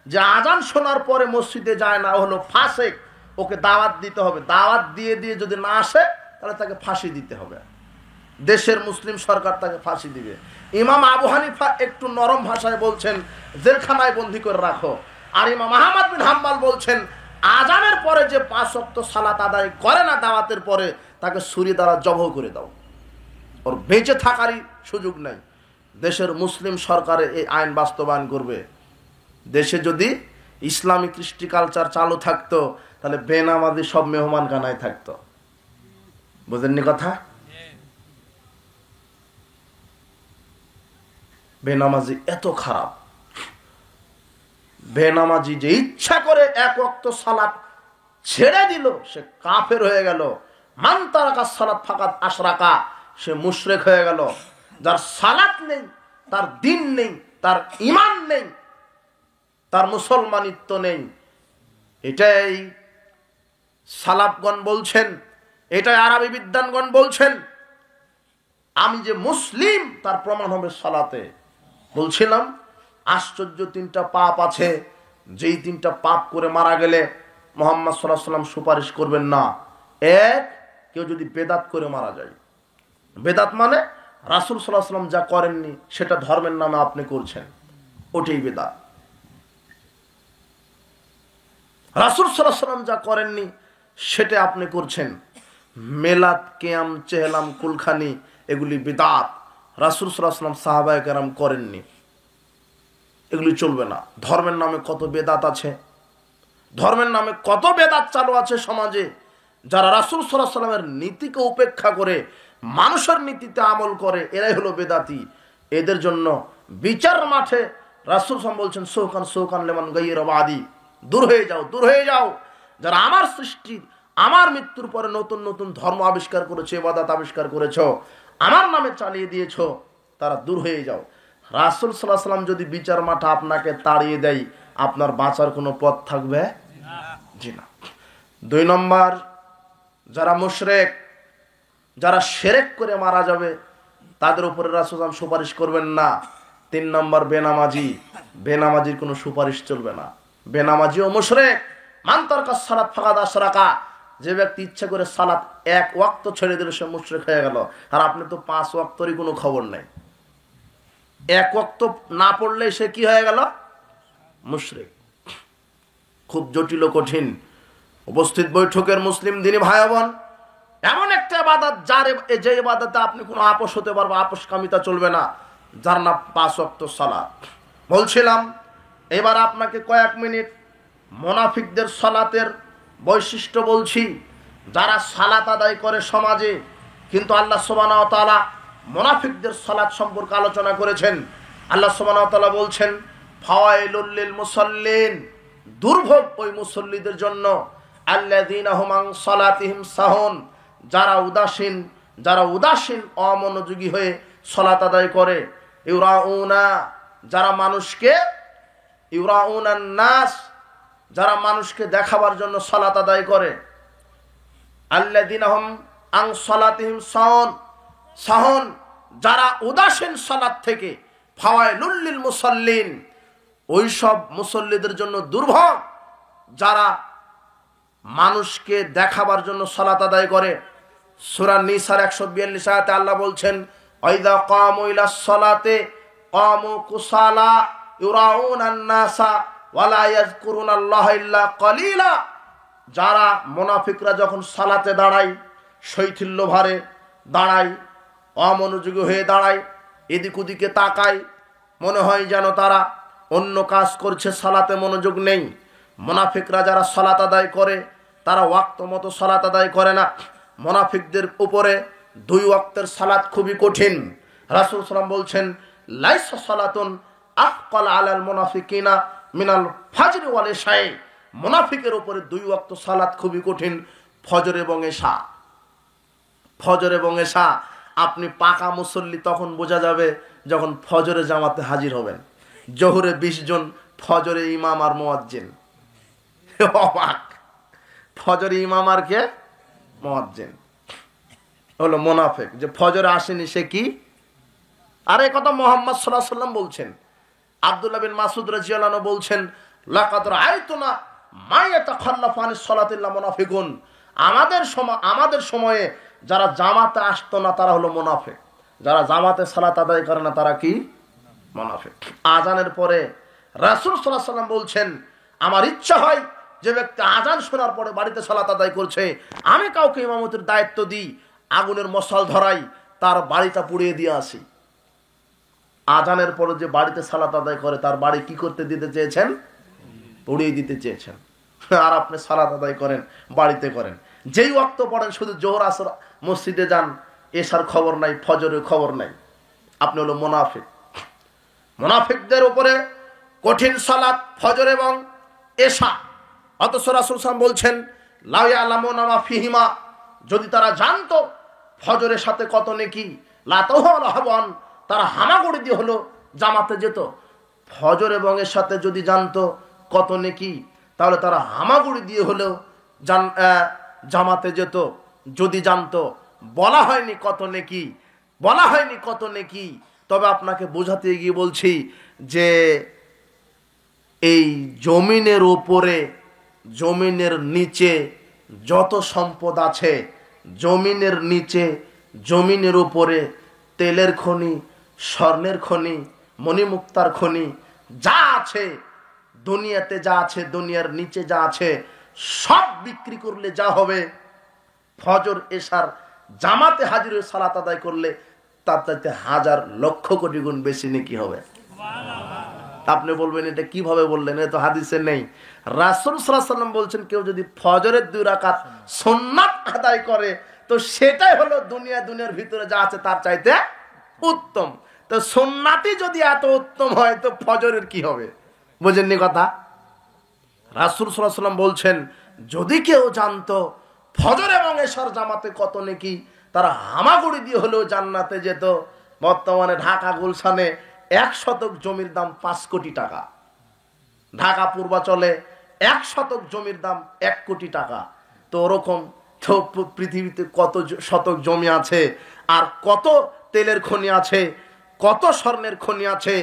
Speaker 1: যে আজান শোনার পরে মসজিদে যায় না, হলো ফাসেক, ওকে দাওয়াত দিতে হবে। দাওয়াত দিয়ে দিয়ে যদি না আসে, তাহলে তাকে ফাঁসি দিতে হবে। দেশের মুসলিম সরকার তাকে ফাঁসি দিবে। ইমাম আবু হানিফা একটু নরম ভাষায় বলছেন জেলখানায় বন্দী করে রাখো। আর ইমাম আহমদ বিন হাম্বল বলছেন আজানের পরে যে 5 ওয়াক্ত সালাত আদায় করে না দাওয়াতের পরে, তাকে ছুরি দ্বারা জবহ করে দাও, ওর বেঁচে থাকারই সুযোগ নাই। দেশের মুসলিম সরকারে এই আইন বাস্তবায়ন করবে। দেশে যদি ইসলামিক কৃষ্টি কালচার চালু থাকতো, তাহলে বেনামাজি সব মেহমান খানায় থাকতো। বুঝেননি কথা? বেনামাজি এত খারাপ। বেনামাজি যে ইচ্ছা করে 1 ওয়াক্ত সালাত ছেড়ে দিল সে কাফের হয়ে গেল। মান তারাকা সালাত ফাকাদ আশরাকা, সে মুশরিক হয়ে গেল। যার সালাত নেই, তার দিন নেই, তার ঈমান নেই, তার মুসলমানিত্ব নেই। এটাই সালাফগণ বলছেন, এটাই আরবি বিদ্বানগণ বলছেন আমি যে মুসলিম তার প্রমাণ হবে সালাতে। বলছিলাম আশ্চর্য তিনটা পাপ আছে, যেই তিনটা পাপ করে মারা গেলে মুহাম্মদ সাল্লাল্লাহু আলাইহি ওয়াসাল্লাম সুপারিশ করবেন না। এক, কেউ যদি বেদাত করে মারা যায়। বেদাত মানে রাসূল সাল্লাল্লাহু আলাইহি ওয়াসাল্লাম যা করেননি সেটা ধর্মের নামে আপনি করছেন, ওটাই বেদাত। রাসূল সাল্লাল্লাহু আলাইহি ওয়াসাল্লাম যা করেননি সেটা আপনি করছেন। মেলাদ, কিয়াম, চেহলাম, কুলখানি এগুলি বিদআত। রাসূল সাল্লাল্লাহু আলাইহি ওয়াসাল্লাম সাহাবায়ে কেরাম করেননি, এগুলি চলবে না। ধর্মের নামে কত বেদাত আছে, ধর্মের নামে কত বেদাত চালু আছে সমাজে। যারা রাসূল সাল্লাল্লাহু আলাইহি ওয়াসাল্লামের নীতিকে উপেক্ষা করে মানুষের নীতিতে আমল করে, এরাই হলো বেদাতি। এদের জন্য বিচার মাঠে রাসূল সাল্লাল্লাহু আলাইহি ওয়াসাল্লাম বলছেন সৌকান সৌকান লিমান গায়রা বাদি, দূর হয়ে যাও, দূর হয়ে যাও। যারা আমার সৃষ্টি, আমার মৃত্যুর পরে নতুন নতুন ধর্ম আবিষ্কার করেছে, ইবাদত আবিষ্কার করেছো, আমার নামে চালিয়ে দিয়েছো, তারা দূর হয়ে যাও। রাসূল সাল্লাল্লাহু আলাইহি ওয়াসাল্লাম যদি বিচার মাঠে আপনাকে তাড়িয়ে দেয়, আপনার বাঁচার কোনো পথ থাকবে জি না। 2 নম্বর, যারা মুশরিক, যারা শিরক করে মারা যাবে তাদের উপরে রাসূল সাল্লাল্লাহু আলাইহি ওয়াসাল্লাম সুপারিশ করবেন না। 3 নম্বর, বেনামাজি, বেনামাজির কোনো সুপারিশ চলবে না। বেনামাজি ও মুশরিক। মান তারাকা সালাত ফাকাদ আশরাকা, যে ব্যক্তি ইচ্ছা করে সালাত এক ওয়াক্ত ছেড়ে দিল সে মুশরিক হয়ে গেল। আর আপনি তো 5 ওয়াক্তেরই কোনো খবর নাই, এক ওয়াক্ত না পড়লে সে কি হয়ে গেল? মুশরিক। খুব জটিল ও কঠিন। উপস্থিত বৈঠকের মুসলিম দিনী ভাই বোন, এমন একটা ইবাদত যে ইবাদতে আপনি কোনো আপোষ হতে পারবে, আপোষকামিতা চলবে না, যার নাম 5 ওয়াক্ত সালাত। বলছিলাম এবার আপনাকে কয়েক মিনিট মুনাফিকদের সালাতের বৈশিষ্ট্য বলছি। যারা সালাত আদায় করে সমাজে, কিন্তু আল্লাহ সুবহানাহু ওয়া তাআলা মুনাফিকদের সালাত সম্পর্কে আলোচনা করেছেন। আল্লাহ সুবহানাহু ওয়া তাআলা বলছেন ফাওয়াইলুল লিল মুসাল্লিন, দুর্ভোগ ওই মুসল্লিদের জন্য, আল্লাযীনা হুম আন সালাতিহিম সাহুন, যারা উদাসীন অমনোযোগী হয়ে সালাত আদায় করে। ইউরাউনা, যারা মানুষকে, ইউরাউনান নাস, যারা মানুষকে দেখাবার জন্য সালাত আদায় করে। আল্লাযীনা হুম আন সালাতিহিম সাহুন, যারা উদাসীন সালাত থেকে। ফাওয়াইলুল লিল মুসাল্লিন, ওই সব মুসল্লিদের জন্য দুর্ভোগ যারা মানুষকে দেখাবার জন্য সালাত আদায় করে। সূরা নিসার 142 আয়াতে আল্লাহ বলছেন আইযা কামু ইলাস সালাতে কামু কুসালা ইউরাউনান নাসা ওয়ালা ইয়াযকুরুনাল্লাহা ইল্লা কালিলা, যারা মুনাফিকরা যখন সালাতে দাঁড়ায় শৈথিল্য ভারে দাঁড়ায়, অমনোযোগী হয়ে দাঁড়ায়, এদিক ওদিকে তাকায়, মনে হয় যেন তারা অন্য কাজ করছে, সালাতে মনোযোগ নেই। মুনাফিকরা যারা সালাত আদায় করে তারা ওয়াক্ত মতো সালাত আদায় করে না। মুনাফিকদের উপরে 2 ওয়াক্তের সালাত খুবই কঠিন। রাসূল সাল্লাল্লাহু আলাইহি ওয়াসাল্লাম বলছেন লাইসা সালাতুন আফকাল আলাল মুনাফিকিনা মিনাল ফাজর ওয়াল ইশা, মুনাফিকের উপরে 2 ওয়াক্ত সালাত খুবই কঠিন, ফজর এবং ইশা। ফজর এবং ইশা আপনি পাকা মুসল্লি তখন বোঝা যাবে যখন ফজরে জামাতে হাজির হবেন। জোহরে 20 জন, ফজরে ইমাম আর মুয়াজ্জিন। অবাক, ফজরে ইমাম আর কে? মুয়াজ্জিন। হলো মুনাফিক। যে ফজরে আসেনি সে কি? আর এই কথা মুহাম্মদ সাল্লাল্লাহু আলাইহি ওয়াসাল্লাম বলছেন। আব্দুল্লাহ বিন মাসউদ রাদিয়াল্লাহু আনহু বলছেন লাকাদ রাআইতুনা মা ইয়াতাখাল্লাফু আনিস সালাতি ইল্লা মুনাফিকুন, আমাদের সময়ে যারা জামাতে আসতো না তারা হলো মুনাফিক। যারা জামাতে সালাত আদায় করে না তারা কি? মুনাফিক। আজানের পরে রাসূল সাল্লাল্লাহু আলাইহি ওয়াসাল্লাম বলছেন আমার ইচ্ছা হয় যে ব্যক্তি আজান শোনার পরে বাড়িতে সালাত আদায় করছে, আমি কাউকে ইমামতির দায়িত্ব দিই, আগুনের মশাল ধরাই, তার বাড়িটা পুড়িয়ে দিয়ে আসি। আজানের পরে যে বাড়িতে সালাত আদায় করে তার বাড়ি কি করতে দিতে চেয়েছেন? পুড়িয়ে দিতে চেয়েছেন। আর আপনি সালাত আদায় করেন, বাড়িতে করেন। যেই ওয়াক্ত পড়েন শুধু জোহর আসর মসজিদে যান, এশার খবর নাই, ফজরের খবর নাই, আপনি হলো মুনাফিক। মুনাফিকদের উপরে কঠিন সালাত ফজর এবং এশা। অথচ রাসূল সাল্লাল্লাহু আলাইহি ওয়াসাল্লাম বলছেন লা ইয়ালামুনা মা ফিহিমা, যদি তারা জানতো ফজরের সাথে কত নেকি, লা তাওয়ালাহাবান, তারা হামাগুড়ি দিয়ে হলো জামাতে যেত। ফজর এবং এর সাথে যদি জানতো কত নেকি, তাহলে তারা হামাগুড়ি দিয়ে হলেও জামাতে যেত। যদি জানতো, বলা হয়নি কত নেকি, বলা হয়নি কত নেকি। তবে আপনাকে বোঝাতে গিয়ে বলছি যে এই জমিনের উপরে, জমিনের নিচে যত সম্পদ আছে, জমিনের নিচে, জমিনের উপরে তেলের খনি, স্বর্ণের খনি, মণিমুক্তার খনি যা আছে, দুনিয়াতে যা আছে, দুনিয়ার নিচে যা আছে, সব বিক্রি করলে যা হবে, ফজর এশার জামাতে হাজির হয়ে সালাত আদায় করলে তার চাইতে হাজার লক্ষ কোটি গুণ বেশি নেকি হবে। আপনি বলবেন এটা কিভাবে বললেন, এটা তো হাদিসে নেই। রাসূল সাল্লাল্লাহু আলাইহি ওয়াসাল্লাম বলছেন কেউ যদি ফজরের 2 রাকাত সুন্নাত আদায় করে তো সেটাই হলো দুনিয়ার ভিতরে যা আছে তার চাইতে উত্তম। তো সুন্নাতই যদি এত উত্তম হয় তো ফজরের কি হবে? বুঝেননি কথা? রাসূল সাল্লাল্লাহু আলাইহি ওয়াসাল্লাম বলছেন যদি কেউ জানতো ফজর এবং এশার জামাতে কত নেকি, তারা হামাগুড়ি দিয়ে হলেও জান্নাতে যেত। বর্তমানে ঢাকা গুলশানে 1 শতক জমির দাম 5 কোটি টাকা। ঢাকা পূর্বাচলে 1 শতক জমির দাম 1 কোটি টাকা। তো ওরকম তো পৃথিবীতে কত শতক জমি আছে, আর কত তেলের খনি আছে, কত স্বর্ণের খনি আছে,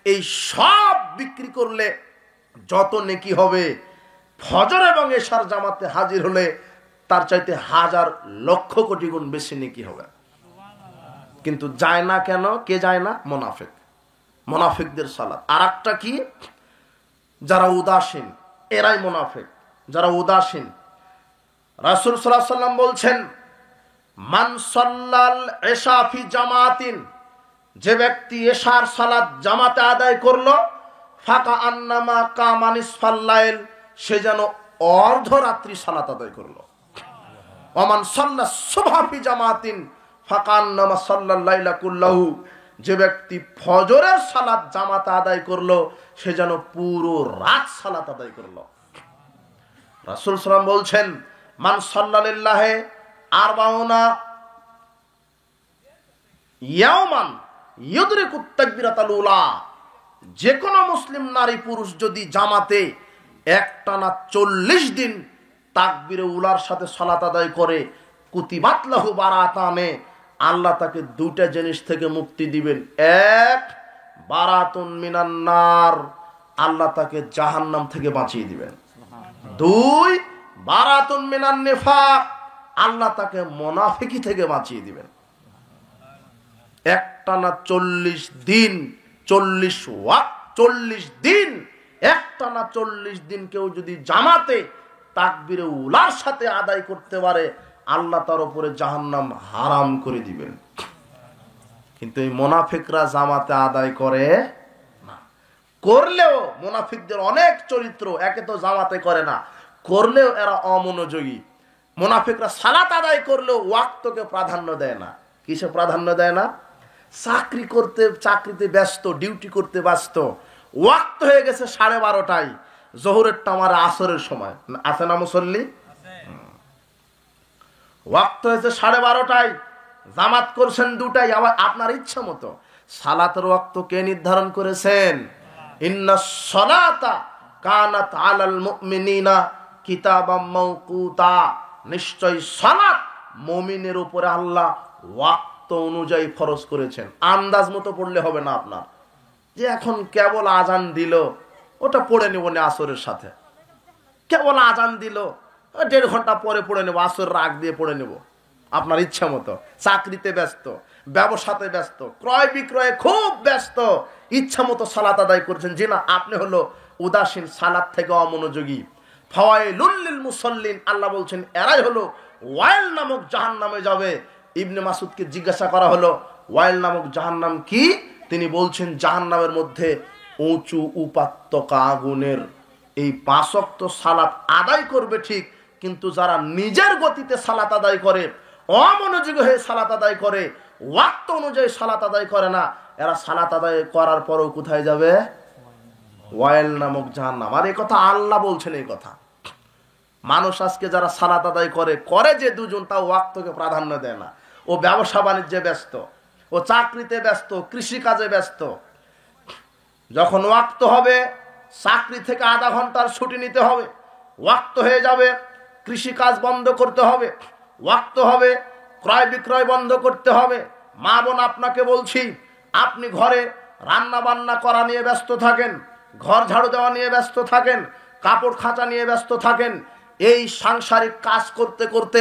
Speaker 1: এই সব বিক্রি করলে যত নেকি হবে, ফজর এবং এশার জামাতে হাজির হলে তার চাইতে হাজার লক্ষ কোটি গুণ বেশি নেকি হবে। কিন্তু যায় না কেন? কে যায় না? মুনাফিক, মুনাফিকদের সালাত। আর একটা কি? যারা উদাসীন, এরাই মুনাফিক, যারা উদাসীন। রাসূল সাল্লাল্লাহু আলাইহি ওয়াসাল্লাম বলছেন মান সাল্লাল ইশা ফি জামাতিন, যে ব্যক্তি এশার সালাত জামাতে আদায় করলো, ফাকা আন্নামা কামা নিসফাল লাইল, সে যেন অর্ধরাত্রি সালাত আদায় করলো। ওমান সাল্লাস সুবহা ফি জামাতিন ফাকা আন্নামা সাল্লাল লাইলা কুল্লাহু, যে ব্যক্তি ফজরের সালাত জামাতে আদায় করলো সে যেন পুরো রাত সালাত আদায় করলো। রাসূল সাল্লাল্লাহু আলাইহি ওয়াসাল্লাম বলছেন মান সাল্লাল্লাহে আরবাউনা ইয়াওমান ইউদরিকুত তাকবীরাতুল উলা, যে কোনো মুসলিম নারী পুরুষ যদি জামাতে একটানা 40 দিন তাকবীরে উলার সাথে সালাত আদায় করে, কুতিবাত লাহু বারাতানে, আল্লাহ তাকে 2টা জিনিস থেকে মুক্তি দিবেন। 1 বারাতুন মিনান নার, আল্লাহ তাকে জাহান্নাম থেকে বাঁচিয়ে দিবেন। 2 বারাতুন মিনান নিফাক, আল্লাহ তাকে মুনাফিকি থেকে বাঁচিয়ে দিবেন। একটানা 40 দিন, 40 ওয়াক্ত, 40 দিন, একটানা 40 দিন কেউ যদি জামাতে তাকবীরে উলার সাথে আদায় করতে পারে, আল্লাহ তার উপরে জাহান্নাম হারাম করে দিবেন। কিন্তু এই মুনাফিকরা জামাতে আদায় করে না। করলেও মুনাফিকদের অনেক চরিত্র, একে তো জামাতে করে না, করলেও এরা অমনোযোগী। মুনাফিকরা সালাত আদায় করলেও ওয়াক্তকে প্রাধান্য দেয় না। কিসে প্রাধান্য দেয় না? চাকরিতে ব্যস্ত, ডিউটি করতে ব্যস্ত। ওয়াক্ত হয়ে গেছে 12:30, জোহরের টামারে আসরের সময় আছে না মুসল্লি? ওয়াক্ত হয়েছে 12:30, জামাত করছেন 2টায়, আবার আপনার ইচ্ছা মতো। সালাতের ওয়াক্ত কে নির্ধারণ করেছেন? ইন্নাস সালাতা কানাত আলাল মুমিনিনা কিতাবাম মাওকুতা, নিশ্চয় সালাত মুমিনের উপরে আল্লাহ ওয়াক্ত অনুযায়ী ফরজ করেছেন। আন্দাজ মতো পড়লে হবে না আপনার, যে এখন কেবল আজান দিল ওটা পড়ে নেব না আসরের সাথে, কেবল আজান দিল 1.5 ঘন্টা পরে পড়ে নেব, আসর রাগ দিয়ে পড়ে নেব। আপনার ইচ্ছা মতো। চাকরিতে ব্যস্ত, ব্যবসাতে ব্যস্ত, ক্রয় বিক্রয়ে খুব ব্যস্ত, ইচ্ছা মতো সালাত আদায় করছেন। জি না, আপনি হলো উদাসীন, সালাত থেকে অমনোযোগী। ফাওয়াইলুল লিল মুসাল্লিন, আল্লাহ বলছেন এরাই হলো ওয়াইল নামক জাহান্নামে যাবে। ইবনে মাসউদকে জিজ্ঞাসা করা হলো ওয়াইল নামক জাহান্নাম কি? তিনি বলছেন জাহান্নামের মধ্যে উঁচু উপাত্তকা আগুনের এই 5 ওয়াক্ত সালাত আদায় করবে ঠিক, কিন্তু যারা নিজের গতিতে সালাত আদায় করে, অমনোযোগী হয়ে সালাত আদায় করে, ওয়াক্ত অনুযায়ী সালাত আদায় করে না, এরা সালাত আদায় করার পরেও কোথায় যাবে? ওয়াইল নামক জাহান্নাম। আর এই কথা আল্লাহ বলছেন। এই কথা মানুষ আজকে যারা সালাত আদায় করে যে দুজন, তাও ওয়াক্তকে প্রাধান্য দেয় না। ও ব্যবসা বাণিজ্যে ব্যস্ত, ও চাকরিতে ব্যস্ত, কৃষিকাজে ব্যস্ত। যখন ওয়াক্ত হবে, চাকরি থেকে আধা ঘন্টার ছুটি নিতে হবে, ওয়াক্ত হয়ে যাবে, কৃষিকাজ বন্ধ করতে হবে, ওয়াক্ত হবে, ক্রয় বিক্রয় বন্ধ করতে হবে। মা বোন, আপনাকে বলছি, আপনি ঘরে রান্না বান্না করা নিয়ে ব্যস্ত থাকেন, ঘর ঝাড়ু দেওয়া নিয়ে ব্যস্ত থাকেন, কাপড় খাঁচা নিয়ে ব্যস্ত থাকেন। এই সাংসারিক কাজ করতে করতে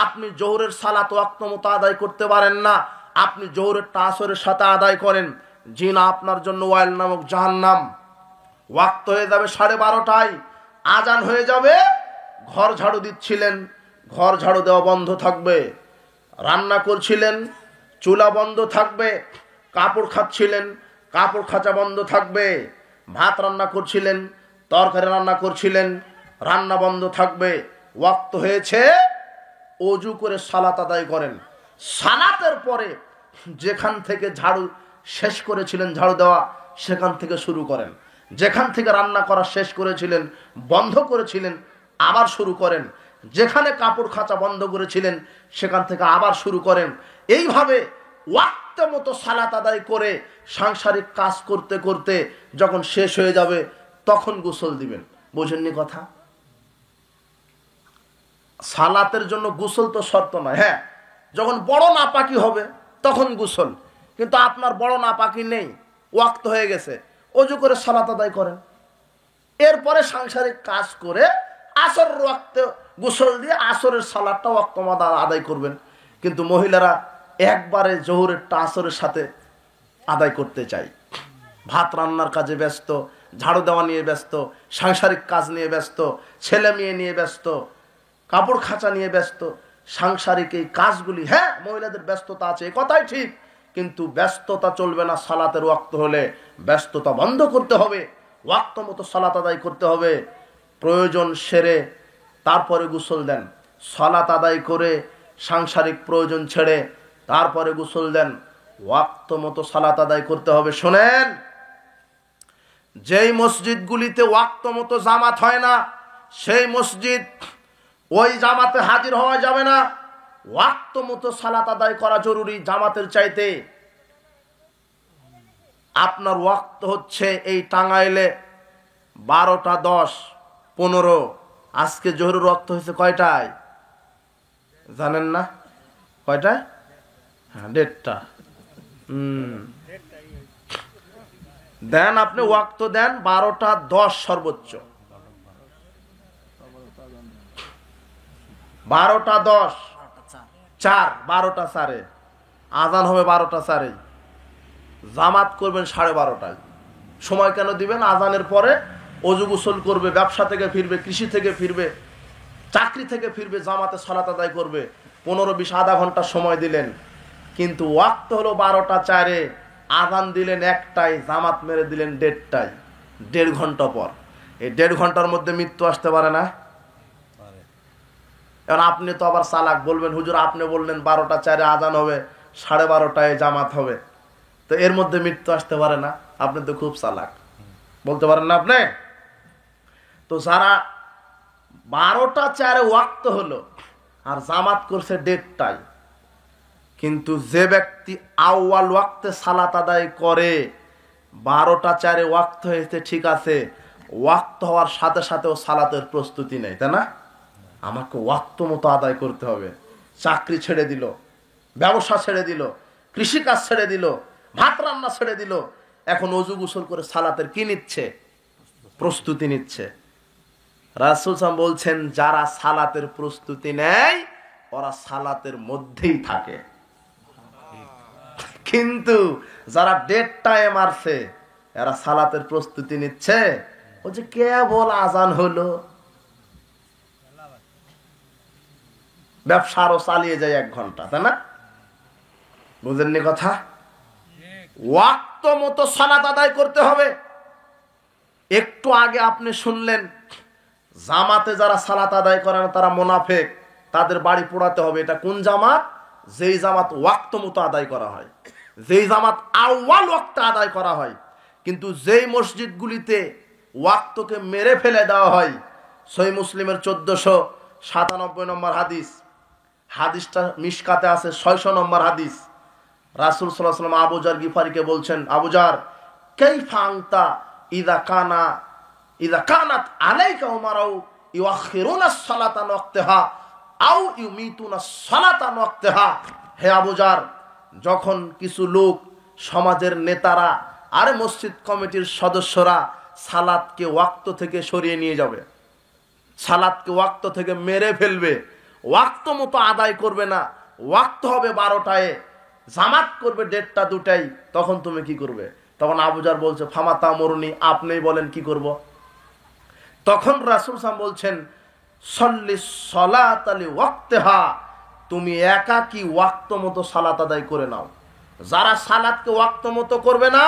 Speaker 1: আপনি জোহরের সালাত ওয়াক্ত মতো আদায় করতে পারেন না। আপনি জোহরের আসরের সাথে আদায় করেন, জিনা আপনার জন্য ওয়াইল নামক জাহান্নাম। ওয়াক্ত হয়ে যাবে 12:30, আজান হয়ে যাবে, ঘর ঝাড়ু দিচ্ছিলেন, ঘর ঝাড়ু দেওয়া বন্ধ থাকবে। রান্না করছিলেন, চুলা বন্ধ থাকবে। কাপড় খাচ্ছিলেন, কাপড় খাঁচা বন্ধ থাকবে। ভাত রান্না করছিলেন, তরকারি রান্না করছিলেন, রান্না বন্ধ থাকবে। ওয়াক্ত হয়েছে, অজু করে সালাত আদায় করেন। সালাতের পরে যেখান থেকে ঝাড়ু শেষ করেছিলেন, ঝাড়ু দেওয়া, সেখান থেকে শুরু করেন। যেখান থেকে রান্না করা শেষ করেছিলেন, বন্ধ করেছিলেন, আবার শুরু করেন। যেখানে কাপড় খাঁচা বন্ধ করেছিলেন, সেখান থেকে আবার শুরু করেন। এইভাবে ওয়াক্ত মতো সালাত আদায় করে সাংসারিক কাজ করতে করতে যখন শেষ হয়ে যাবে, তখন গোসল দিবেন। বোঝেননি কথা? সালাতের জন্য গোসল তো শর্ত নয়। হ্যাঁ, যখন বড় নাপাকি হবে তখন গোসল, কিন্তু আপনার বড় নাপাকি নেই, ওয়াক্ত হয়ে গেছে, অজু করে সালাত আদায় করেন। এরপরে সাংসারিক কাজ করে আসরের ওয়াক্তে গোসল দিয়ে আসরের সালাতটা ওয়াক্ত মতো আদায় করবেন। কিন্তু মহিলারা একবারে জোহরেরটা আসরের সাথে আদায় করতে চায়। ভাত রান্নার কাজে ব্যস্ত, ঝাড়ু দেওয়া নিয়ে ব্যস্ত, সাংসারিক কাজ নিয়ে ব্যস্ত, ছেলে মেয়ে নিয়ে ব্যস্ত, কাপড় খাঁচা নিয়ে ব্যস্ত। সাংসারিক এই কাজগুলি, হ্যাঁ মহিলাদের ব্যস্ততা আছে, এ কথাই ঠিক, কিন্তু ব্যস্ততা চলবে না। সালাতের ওয়াক্ত হলে ব্যস্ততা বন্ধ করতে হবে, ওয়াক্ত মতো সালাত আদায় করতে হবে। প্রয়োজন সেরে তারপরে গোসল দেন। সালাত আদায় করে সাংসারিক প্রয়োজন ছেড়ে তারপরে গোসল দেন। ওয়াক্ত মতো সালাত আদায় করতে হবে। শোনেন, যেই মসজিদগুলিতে ওয়াক্ত মতো জামাত হয় না, সেই মসজিদ, ওই জামাতে হাজির হওয়া যাবে না। ওয়াক্ত মতো সালাত আদায় করা জরুরি জামাতের চাইতে। আপনার ওয়াক্ত হচ্ছে এই টাঙ্গাইলে 12:10, 15। আজকে জোহরের ওয়াক্ত হয়েছে কয়টায় জানেন না? কয়টায়? হ্যাঁ, 1:30। দেন, আপনি ওয়াক্ত দেন 12:10 সর্বোচ্চ। 12:10, 4, 12:04 আজান হবে, 12:04 জামাত করবেন 12:30টায়। সময় কেন দিবেন? আজানের পরে অজু গোসল করবে, ব্যবসা থেকে ফিরবে, কৃষি থেকে ফিরবে, চাকরি থেকে ফিরবে, জামাতে সালাত আদায় করবে। 15-20 আধা ঘন্টা সময় দিলেন, কিন্তু ওয়াক্ত হলো 12:04, আজান দিলেন 1টায়, জামাত মেরে দিলেন 1:30টায়, 1.5 ঘন্টা পর। এই 1.5 ঘন্টার মধ্যে মৃত্যু আসতে পারে না? এখন আপনি তো আবার চালাক, বলবেন হুজুর আপনি বললেন 12:04 আজান হবে, 12:30টায় জামাত হবে, তো এর মধ্যে মৃত্যু আসতে পারে না? আপনি তো খুব চালাক, বলতে পারেন না আপনি? তো যারা 12:04 ওয়াক্ত হলো আর জামাত করছে 1:30টায়, কিন্তু যে ব্যক্তি আউয়াল ওয়াক্তে সালাত আদায় করে, 12:04 ওয়াক্ত হয়েছে ঠিক আছে, ওয়াক্ত হওয়ার সাথে সাথেও সালাতের প্রস্তুতি নেই, তাই না? আমাকে ওয়াক্ত মতো আদায় করতে হবে। চাকরি ছেড়ে দিল, ব্যবসা ছেড়ে দিল, কৃষিকাজ ছেড়ে দিল, ভাত রান্না ছেড়ে দিল, এখন অজু গোসল করে সালাতের কি নিচ্ছে? প্রস্তুতি নিচ্ছে। রাসূল সাল্লাল্লাহু আলাইহি ওয়াসাল্লাম বলছেন, যারা সালাতের প্রস্তুতি নেয় ওরা সালাতের মধ্যেই থাকে, কিন্তু যারা 1:30টায় মারছে এরা সালাতের প্রস্তুতি নিচ্ছে। ও যে কেবল আজান হলো, ব্যবসা আরো চালিয়ে যায় 1 ঘন্টা, তাই না? বুঝেননি কথা? ওয়াক্ত মতো সালাত আদায় করতে হবে। একটু আগে আপনি শুনলেন, জামাতে যারা সালাত আদায় করে না তারা মুনাফিক, তাদের বাড়ি পোড়াতে হবে। এটা কোন জামাত? যেই জামাত ওয়াক্ত মতো আদায় করা হয়, যেই জামাত আউয়াল ওয়াক্তে আদায় করা হয়। কিন্তু যেই মসজিদগুলিতে ওয়াক্তকে মেরে ফেলে দেওয়া হয়, সহিহ মুসলিমের 1497 নম্বর হাদিস, হাদিসটা মিশকাতে আছে 600 নম্বর হাদিস। রাসূল সাল্লাল্লাহু আলাইহি ওয়াসাল্লাম আবু জার গিফারিকে বলছেন, আবু জার কাইফা আনতা ইযা কানাত আলাইকা উমারাউ ইউআখিরুনা সালাতা ওয়াক্তাহা আও ইউমিতুনা সালাতা ওয়াক্তাহা। হে আবু জার, যখন কিছু লোক, সমাজের নেতারা আর মসজিদ কমিটির সদস্যরা সালাতকে ওয়াক্ত থেকে সরিয়ে নিয়ে যাবে, সালাতকে ওয়াক্ত থেকে মেরে ফেলবে, ওয়াক্ত মতো আদায় করবে না, ওয়াক্ত হবে 12টায়, জামাত করবে 1:30 2টায়, তখন তুমি কি করবে? তখন আবু জার বলছে, ফামাতা মরুনি, আপনিই বলেন কি করব? তখন রাসূল সাল্লাল্লাহু বলছেন, সল্লি সলাত আলি ওয়াক্তেহা, তুমি একাকী ওয়াক্ত মতো সালাত আদায় করে নাও। যারা সালাতকে ওয়াক্ত মতো করবে না,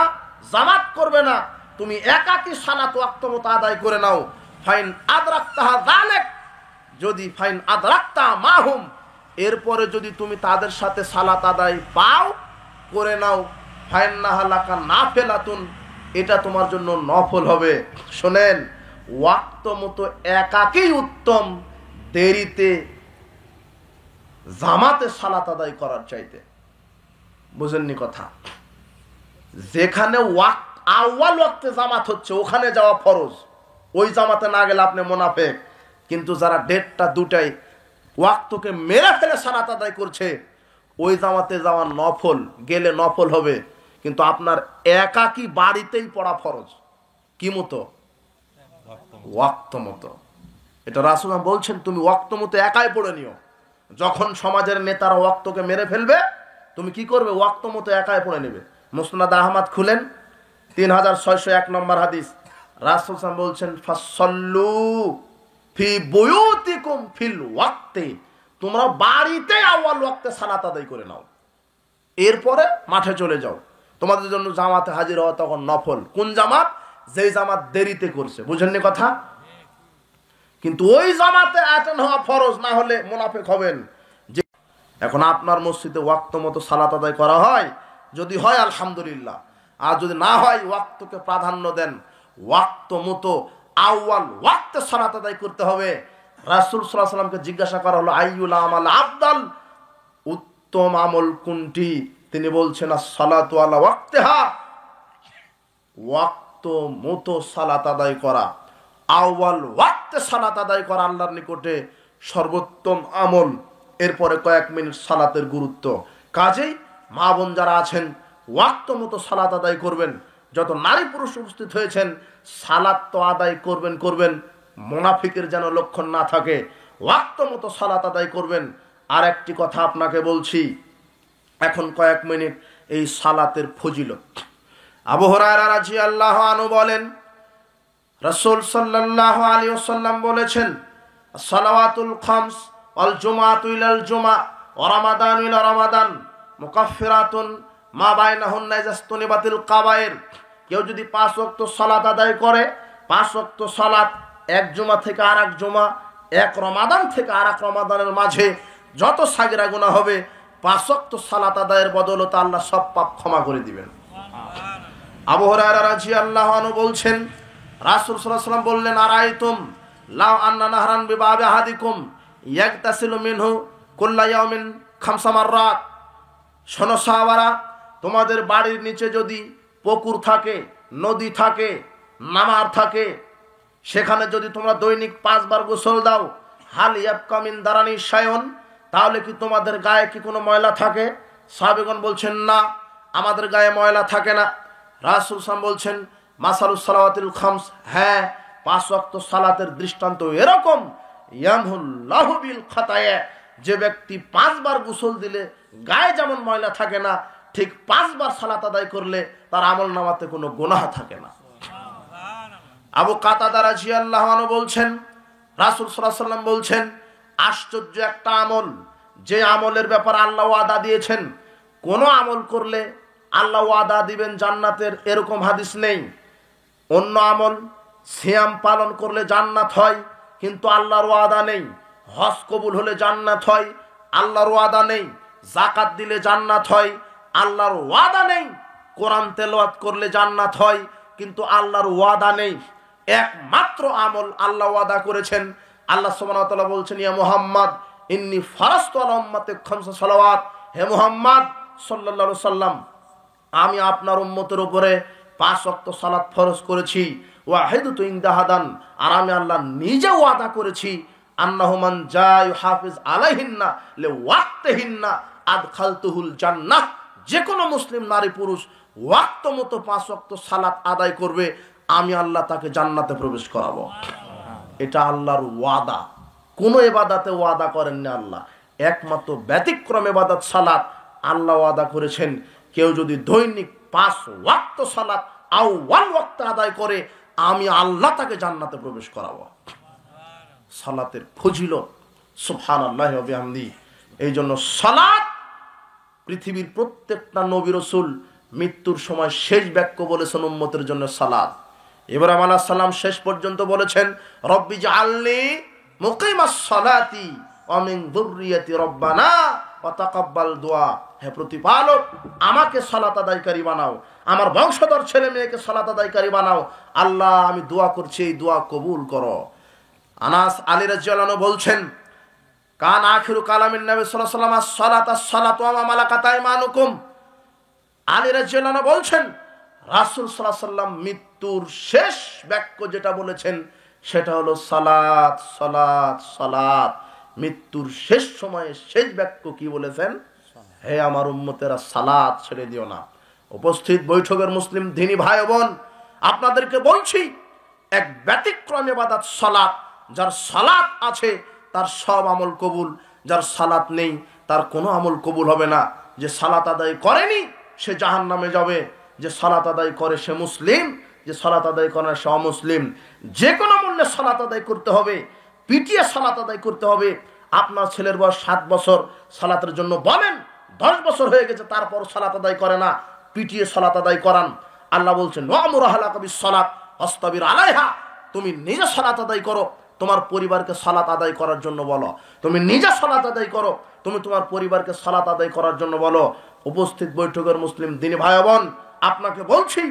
Speaker 1: জামাত করবে না, তুমি একাকী সালাত ওয়াক্ত মতো আদায় করে নাও। ফাইন আদরাকতাহা যালিক, যদি ফাইন আদরাকতা মাহুম, এরপরে যদি তুমি তাদের সাথে সালাত আদায় পাও, করে নাও। ফাইন নাহালাকা নাফিলাতুন, এটা তোমার জন্য নফল হবে। শোনেন, ওয়াক্ত মতো একাকী উত্তম দেরিতে জামাতে সালাত আদায় করার চাইতে। বুঝেননি কথা? যেখানে আউয়াল ওয়াক্তে জামাত হচ্ছে ওখানে যাওয়া ফরজ, ওই জামাতে না গেলে আপনি মুনাফিক। কিন্তু যারা 1:30 2টায় ওয়াক্তকে মেরে ফেলে সালাত আদায় করছে, ওই জামাতে যাওয়া নফল, গেলে নফল হবে, কিন্তু আপনার একাকী বাড়িতেই পড়া ফরজ। কি মতো? ওয়াক্ত মতো। এটা রাসূল বলছেন, তুমি ওয়াক্ত মতো একাই পড়ে নিও। যখন সমাজের নেতারা ওয়াক্তকে মেরে ফেলবে, তুমি কি করবে? ওয়াক্ত মতো একাই পড়ে নেবে। মুসনাদ আহমদ খুলেন, 3601 নম্বর হাদিস। রাসূল বলছেন, ফাসল্লু ফি বুয়ুতিকুম ফিল ওয়াক্তি, তোমরা বাড়িতে আউয়াল ওয়াক্তে সালাত আদায় করে নাও, এরপরে মাঠে চলে যাও। তোমাদের জন্য জামাতে হাজির হওয়া তখন নফল। কোন জামাত? যেই জামাত দেরিতে করছে। বুঝেননি কথা? কিন্তু ওই জামাতে অ্যাটেন্ড হওয়া ফরজ, না হলে মুনাফিক হবেন। যে এখন আপনার মসজিদে ওয়াক্ত মতো সালাত আদায় করা হয়, যদি হয় আলহামদুলিল্লাহ, আর যদি না হয় ওয়াক্তকে প্রাধান্য দেন। ওয়াক্ত মতো আউয়াল ওয়াক্তে সালাত আদায় করতে হবে। রাসূল সাল্লাল্লাহু আলাইহি ওয়াসাল্লামকে জিজ্ঞাসা করা হলো, আইয়ুল আমাল আফদাল, উত্তম আমল কোনটি? তিনি বলছেন, as-সালাতু আলা ওয়াক্তিহা, ওয়াক্ত মতো সালাত আদায় করা, আউয়াল ওয়াক্তে সালাত আদায় করা আল্লাহর নিকটে সর্বোত্তম আমল। এরপরে কয়েক মিনিট সালাতের গুরুত্ব। কাজেই মা বোন যারা আছেন, ওয়াক্ত মতো সালাত আদায় করবেন। যত নারী পুরুষ উপস্থিত হয়েছেন, সালাত তো আদায় করবেন, মুনাফিকের যেন লক্ষণ না থাকে। ওয়াক্ত মতো সালাত আদায় করবেন। আর একটি কথা আপনাকে বলছি, এখন কয়েক মিনিট এই সালাতের ফজিলত। আবু হুরায়রা রাদিয়াল্লাহু আনহু বলেন, রাসূল সাল্লাল্লাহু আলাইহি ওয়াসাল্লাম বলেছেন, সালাওয়াতুল খামস ওয়াল জুমআতু ইলাল জুমআ ওয়া রমাদানু ইলা রমাদান মুকাফফিরাতুন মা বাইনাহুন্না ইজাস্তুনিবাতিল কাবায়ের। কেউ যদি 5 ওয়াক্ত সালাত আদায় করে, 5 ওয়াক্ত সালাত এক জুমা থেকে আরেক জুমা, এক রমাদান থেকে আরেক রমাদানের মাঝে যত সাগিরা গুনাহ হবে, 5 ওয়াক্ত সালাত আদায়ের বদৌলতে আল্লাহ সব পাপ ক্ষমা করে দিবেন। আবু হুরায়রা রাদিয়াল্লাহু আনহু বলছেন, রাসূল সাল্লাল্লাহু আলাইহি ওয়াসাল্লাম বললেন, আরাইতুম লাউ আন্না নাহরান বিবাবি আহাদিকুম ইয়াগতাসিলু মিনহু কুল্লা ইয়াউমিন 5 মাররাত। শোনো সাহাবারা, তোমাদের বাড়ির নিচে যদি পুকুর থাকে, নদী থাকে, নামার থাকে, সেখানে যদি তোমরা দৈনিক 5 বার গোসল দাও, হাল ইয়াবকা মিন দারানি শায়উন, তাহলে কি তোমাদের গায়ে কি কোনো ময়লা থাকে? সাহাবীগণ বলছেন, না, আমাদের গায়ে ময়লা থাকে না। রাসূল সাল্লাল্লাহু বলছেন, মাসালুস সালাওয়াতিল খামস, হ্যাঁ, 5 ওয়াক্ত সালাতের দৃষ্টান্ত এরকম, ইয়ামহুল্লাহু বিল খাতায়া, যে ব্যক্তি 5 বার গোসল দিলে গায়ে যেমন ময়লা থাকে না, ঠিক 5 বার সালাত আদায় করলে তার আমলনামাতে কোনো গুনাহ থাকে না। আবু কাতাদা রাদিয়াল্লাহু আনহু বলছেন, রাসূল সাল্লাল্লাহু আলাইহি ওয়াসাল্লাম বলছেন, আশ্চর্য একটা আমল, যে আমলের ব্যাপারে আল্লাহ ওয়াদা দিয়েছেন, কোন আমল করলে আল্লাহ ওয়াদা দিবেন জান্নাতের, এরকম হাদিস নেই। অন্য আমল, সিয়াম পালন করলে জান্নাত হয়, কিন্তু আল্লাহর ওয়াদা নেই। হজ কবুল হলে জান্নাত হয়, আল্লাহর ওয়াদা নেই। যাকাত দিলে জান্নাত হয়, আল্লাহর ওয়াদা নেই। কোরআন তেলাওয়াত করলে জান্নাত হয়, কিন্তু আল্লাহর ওয়াদা নেই। একমাত্র আমল আল্লাহ ওয়াদা করেছেন। আল্লাহ সুবহানাহু ওয়া তাআলা বলছেন, ইয়া মুহাম্মদ ইন্নী ফারাজতু আলা উম্মতি খামসা সালাওয়াত, হে মুহাম্মদ সাল্লাল্লাহু আলাইহি সাল্লাম, আমি আপনার উম্মতের উপরে 5 ওয়াক্ত সালাত ফরজ করেছি। ওয়াহিদতু ইনদাহাদান, আর আমি আল্লাহ নিজে ওয়াদা করেছি, আন্নাহু মান জা ইউহাফিজ আলাইহিন্না লিওয়াক্তিহিন্না আদখালতুহুল জান্নাহ, যে কোনো মুসলিম নারী পুরুষ ওয়াক্ত মতো 5 ওয়াক্ত সালাত আদায় করবে, আমি আল্লাহ তাকে জান্নাতে প্রবেশ করাবো। এটা আল্লাহর ওয়াদা। কোন ইবাদতে ওয়াদা করেন না আল্লাহ, একমাত্র ব্যতিক্রম ইবাদত সালাত আল্লাহ ওয়াদা করেছেন, কেউ যদি দৈনিক 5 ওয়াক্ত সালাত আউয়াল ওয়াক্ত আদায় করে, আমি আল্লাহ তাকে জান্নাতে প্রবেশ করাবো। সালাতের ফজিলত সুবহানাল্লাহি ওয়া বিহামদিহি। এই জন্য সালাত পৃথিবীর প্রত্যেকটা নবী রাসূল মৃত্যুর সময় শেষ বাক্য বলেছেন উম্মতের জন্য সালাত। ইব্রাহিম আলাইহিস সালাম শেষ পর্যন্ত বলেছেন, রব্বি জাআলনি মুকিমাস সালাতি ওয়া মিন যুররিয়াতি রব্বানা ওয়া তাকাব্বাল দুআ, হে প্রতিপালক আমাকে সালাত আদায়কারী বানাও, আমার বংশধর ছেলে মেয়েকে সালাত আদায়কারী বানাও। আল্লাহ আমি দোয়া করছি, এই দোয়া কবুল করো। আনাস আলী রাদিয়াল্লাহু আনহু বলছেন, কান আখিরু কালামিন নবী সাল্লাল্লাহু আলাইহি ওয়াসাল্লাম আস-সালাতু আস-সালাতু ওয়া মা মালাকাত আইমানুকুম। আলী রাদিয়াল্লাহু আনহু বলছেন, রাসূল সাল্লাল্লাহু আলাইহি ওয়াসাল্লাম মৃত্যুর শেষ বাক্য যেটা বলেছেন সেটা হলো সালাত সালাত সালাত। মৃত্যুর শেষ সময়ে শেষ বাক্য কি বলেছেন? হে আমার উম্মতেরা, সালাত ছেড়ে দিও না। উপস্থিত বৈঠকের মুসলিম দিনী ভাই বোন, আপনাদেরকে বলছি, এক ব্যতিক্রম ইবাদত সালাত। যার সালাত আছে তার সব আমল কবুল, যার সালাত নেই তার কোনো আমল কবুল হবে না। যে সালাত আদায় করেনি সে জাহান্নামে যাবে, যে সালাত আদায় করে সে মুসলিম, যে সালাত আদায় করে না সে অমুসলিম। যে কোনো মূল্যে সালাত আদায় করতে হবে, পিটিয়ে সালাত আদায় করতে হবে। আপনার ছেলের বয়স 7 বছর, সালাতের জন্য বলেন, 10 বছর হয়ে গেছে তারপর সালাত আদায় করে না, পিটিয়ে সালাত আদায় করান। আল্লাহ বলছেন, ওয়ামুর আহলাকা বিস-সালাত ওয়াসতাবির আলাইহা, তুমি নিজে সালাত আদায় করো, তোমার পরিবারকে সালাত আদায় করার জন্য বলো। তুমি নিজে সালাত আদায় করো, তুমি তোমার পরিবারকে সালাত আদায় করার জন্য বলো। উপস্থিত বৈঠকের মুসলিম দিনী ভাই বোন, আপনাকে বলছি,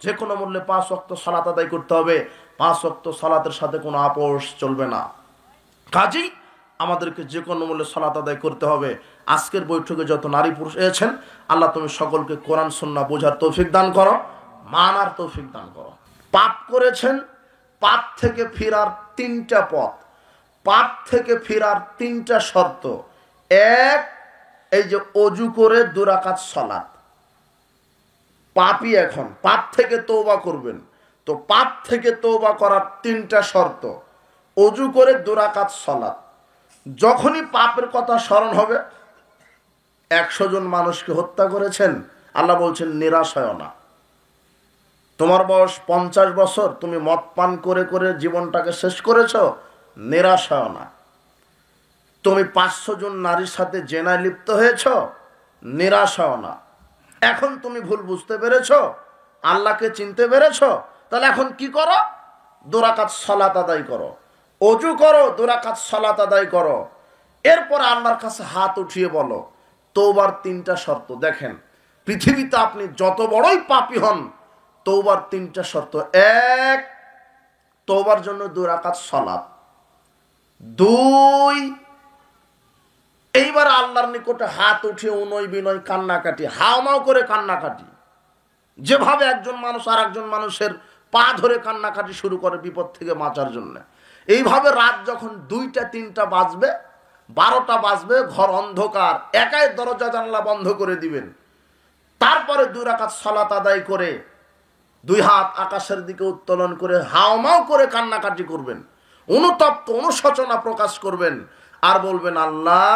Speaker 1: যে কোনো মূল্যে 5 ওয়াক্ত সালাত আদায় করতে হবে। 5 ওয়াক্ত সালাতের সাথে কোনো আপোষ চলবে না। কাজেই আমাদেরকে যে কোনো মূল্যে সালাত আদায় করতে হবে। আজকের বৈঠকে যত নারী পুরুষ এসেছেন, আল্লাহ তুমি সকলকে কোরআন সুন্নাহ বোঝার তৌফিক দান করো, মানার তৌফিক দান করো। পাপ করেছেন, পাপ থেকে ফেরার 3টা পথ, পাপ থেকে ফেরার 3টা শর্ত। এক, এই যে অজু করে 2 রাকাত সালাত। পাপী এখন পাপ থেকে তওবা করবেন, তো পাপ থেকে তওবা করার 3টা শর্ত। অজু করে 2 রাকাত সালাত। যখনই পাপের কথা স্মরণ হবে, 100 জন মানুষকে হত্যা করেছেন, আল্লাহ বলছেন নিরাশ হয় না। তোমার বয়স 50 বছর, তুমি মদ পান করে করে জীবনটাকে শেষ করেছো, নিরাশ হয় না। তুমি 500 জন নারীর সাথে জেনায় লিপ্ত হয়েছো, নিরাশ হয় না। এখন তুমি ভুল বুঝতে পেরেছো, আল্লাহকে চিনতে পেরেছো, তাহলে এখন কি করো? 2 রাকাত সালাত আদায় করো, অজু করো, 2 রাকাত সালাত আদায় করো। এরপর আল্লাহর কাছে হাত উঠিয়ে বলো তওবার 3টা শর্ত। দেখেন, পৃথিবীতে আপনি যত বড়ই পাপী হন, তওবার 3টা শর্ত। 1, তওবার জন্য 2 রাকাত সালাত। 2, এইবার আল্লাহর নিকটে হাত উঠিয়ে উনয় বিনয় কান্নাকাটি, হাওমাও করে কান্নাকাটি। যেভাবে একজন মানুষ আর একজন মানুষের পা ধরে কান্নাকাটি শুরু করে বিপদ থেকে বাঁচার জন্য, এইভাবে রাত যখন 2টা 3টা বাজবে, 12টা বাজবে, ঘর অন্ধকার, একাই দরজা জানালা বন্ধ করে দিবেন। তারপরে 2 রাকাত সালাত আদায় করে 2 হাত আকাশের দিকে উত্তোলন করে হাওমাও করে কান্নাকাটি করবেন, অনুতপ্ত অনুশোচনা প্রকাশ করবেন, আর বলবেন, আল্লাহ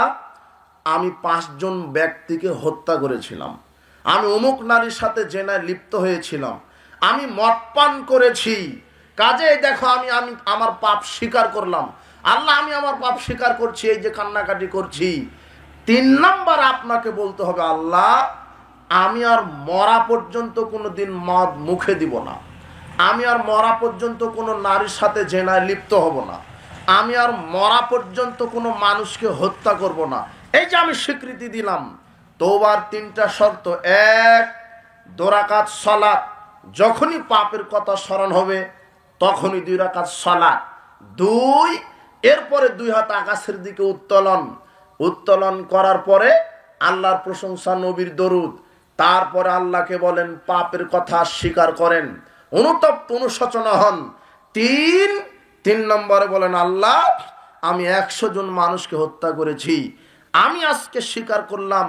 Speaker 1: আমি 5 জন ব্যক্তিকে হত্যা করেছিলাম, আমি অমুক নারীর সাথে জেনায় লিপ্ত হয়েছিলাম, আমি মদ পান করেছি, কাজেই দেখো আমি আমার পাপ স্বীকার করলাম। আল্লাহ আমি আমার পাপ স্বীকার করছি, এই যে কান্নাকাটি করছি। 3 নাম্বার আপনাকে বলতে হবে, আল্লাহ আমি আর মরা পর্যন্ত কোনোদিন মদ মুখে দিব না, আমি আর মরা পর্যন্ত কোনো নারীর সাথে জেনায় লিপ্ত হব না, আমি আর মরা পর্যন্ত কোনো মানুষকে হত্যা করব না। এই যে আমি স্বীকৃতি দিলাম। তওবার 3টা শর্ত। 1, 2 রাকাত সালাত। যখনই পাপের কথা স্মরণ হবে তখনই 2 রাকাত সালাত। 2, এরপরে 2 হাত আকাশের দিকে উত্তোলন করার পরে আল্লাহর প্রশংসা, নবীর দরুদ, তারপরে আল্লাহকে বলেন, পাপের কথা স্বীকার করেন, অনুতপ্ত অনুশোচনা হন। 3 নম্বরে বলেন, আল্লাহ আমি 100 জন মানুষকে হত্যা করেছি, আমি আজকে স্বীকার করলাম।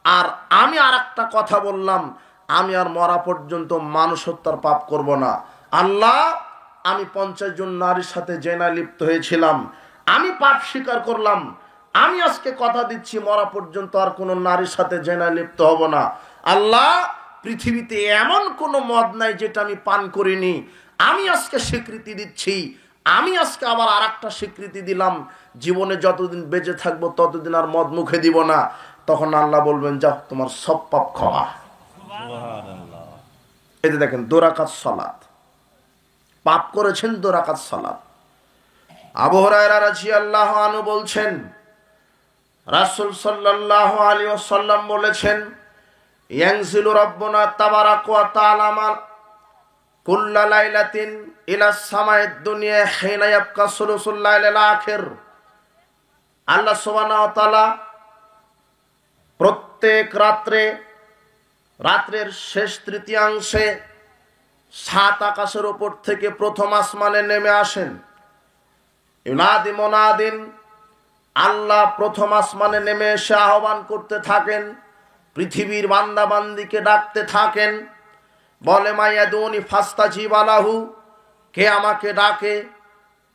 Speaker 1: আর আমি আর একটা কথা বললাম, আমি আর মরা পর্যন্ত মানুষ হত্যার পাপ করব না। আল্লাহ আমি 50 জন নারীর সাথে জেনায় লিপ্ত হয়েছিলাম, আমি পাপ স্বীকার করলাম। আমি আজকে কথা দিচ্ছি, মরা পর্যন্ত আর কোনো নারীর সাথে জেনায় লিপ্ত হব না। আল্লাহ পৃথিবীতে এমন কোনো মদ নাই যেটা আমি পান করিনি, আমি আজকে স্বীকৃতি দিচ্ছি। আমি আজকে আবার আর একটা স্বীকৃতি দিলাম, জীবনে যতদিন বেঁচে থাকবো ততদিন আর মদ মুখে দিব না। তখন আল্লাহ বলবেন, যাও তোমার সব পাপ ক্ষমা। এই যে দেখেন 2 রাকাত সালাত, পাপ করেছেন 2 রাকাত সালাত। আবু হুরায়রা রাদিয়াল্লাহু আনহু বলছেন, রাসূল সাল্লাল্লাহু আলাইহি ওয়াসাল্লাম বলেছেন, ইয়ানজিলু রাব্বুনা তাবারাকা ওয়া তাআলা কুল্লা লাইলাতিন ইলা সামাইদ দুনিয়া হিনা ইয়াবকা সুলুসুল লাইলিল আখির। আল্লাহ সুবহানাহু ওয়া তাআলা প্রত্যেক রাত্রের শেষ তৃতীয়াংশে 7 আকাশের উপর থেকে প্রথম আসমানে নেমে আসেন। ইউনাদি মুনাদিন, আল্লাহ প্রথম আসমানে নেমে এসে আহ্বান করতে থাকেন, পৃথিবীর বান্দা বান্দিকে ডাকতে থাকেন, বলে মাইয়াদুনি ফাস্তাজিব লাহু, কে আমাকে ডাকে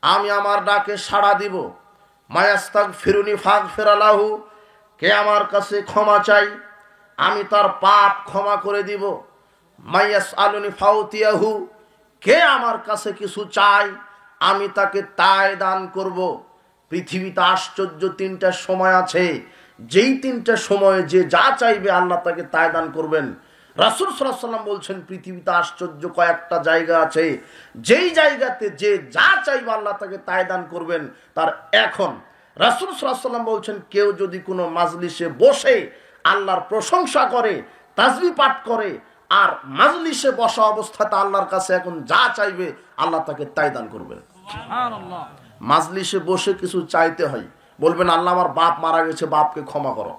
Speaker 1: আমি আমার ডাকে সাড়া দিব। মায়াস্তাগফিরুনি ফাগফির লাহু, কে আমার কাছে ক্ষমা চাই আমি তার পাপ ক্ষমা করে দিব। মাইয়াসআলুনি ফাউতিয়াহু, কে আমার কাছে কিছু চাই আমি তাকে তাই দান করব। পৃথিবীতে আশ্চর্য 3টা সময় আছে, যেই 3টা সময়ে যে যা চাইবে আল্লাহ তাকে তাই দান করবেন। রাসূল সাল্লাল্লাহু আলাইহি ওয়াসাল্লাম বলছেন, পৃথিবীতে আশ্চর্য কয়েকটা জায়গা আছে, যেই জায়গাতে যে যা চাইবে আল্লাহ তাকে তাই দান করবেন। তার এখন রাসূল সাল্লাল্লাহু আলাইহি ওয়াসাল্লাম বলছেন, কেউ যদি কোনো মাজলিসে বসে আল্লাহর প্রশংসা করে, তাসবিহ পাঠ করে, আর মাজলিসে বসা অবস্থাতে আল্লাহর কাছে এখন যা চাইবে আল্লাহ তাকে তাই দান করবেন। সুবহানাল্লাহ। মাজলিসে বসে কিছু চাইতে হয়, বলবেন, আল্লাহ আমার বাপ মারা গেছে, বাপকে ক্ষমা করো।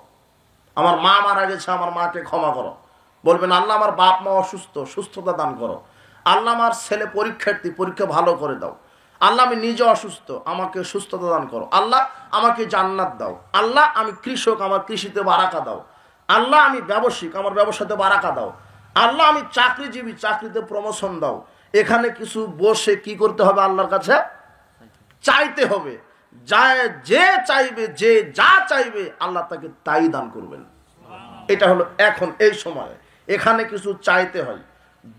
Speaker 1: আমার মা মারা গেছে, আমার মাকে ক্ষমা করো। বলবেন, আল্লাহ আমার বাপ মা অসুস্থ, সুস্থতা দান করো। আল্লাহ আমার ছেলে পরীক্ষার্থী, পরীক্ষা ভালো করে দাও। আল্লাহ আমি নিজে অসুস্থ, আমাকে সুস্থতা দান করো। আল্লাহ আমাকে জান্নাত দাও। আল্লাহ আমি কৃষক, আমার কৃষিতে বারাকা দাও। আল্লাহ আমি ব্যবসায়িক, আমার ব্যবসাতে বারাকা দাও। আল্লাহ আমি চাকরিজীবী, চাকরিতে প্রমোশন দাও। এখানে কিছু বসে কি করতে হবে? আল্লাহর কাছে চাইতে হবে। যে চাইবে, যে যা চাইবে আল্লাহ তাকে তাই দান করবেন। এটা হলো এখন এই সময়ে এখানে কিছু চাইতে হয়।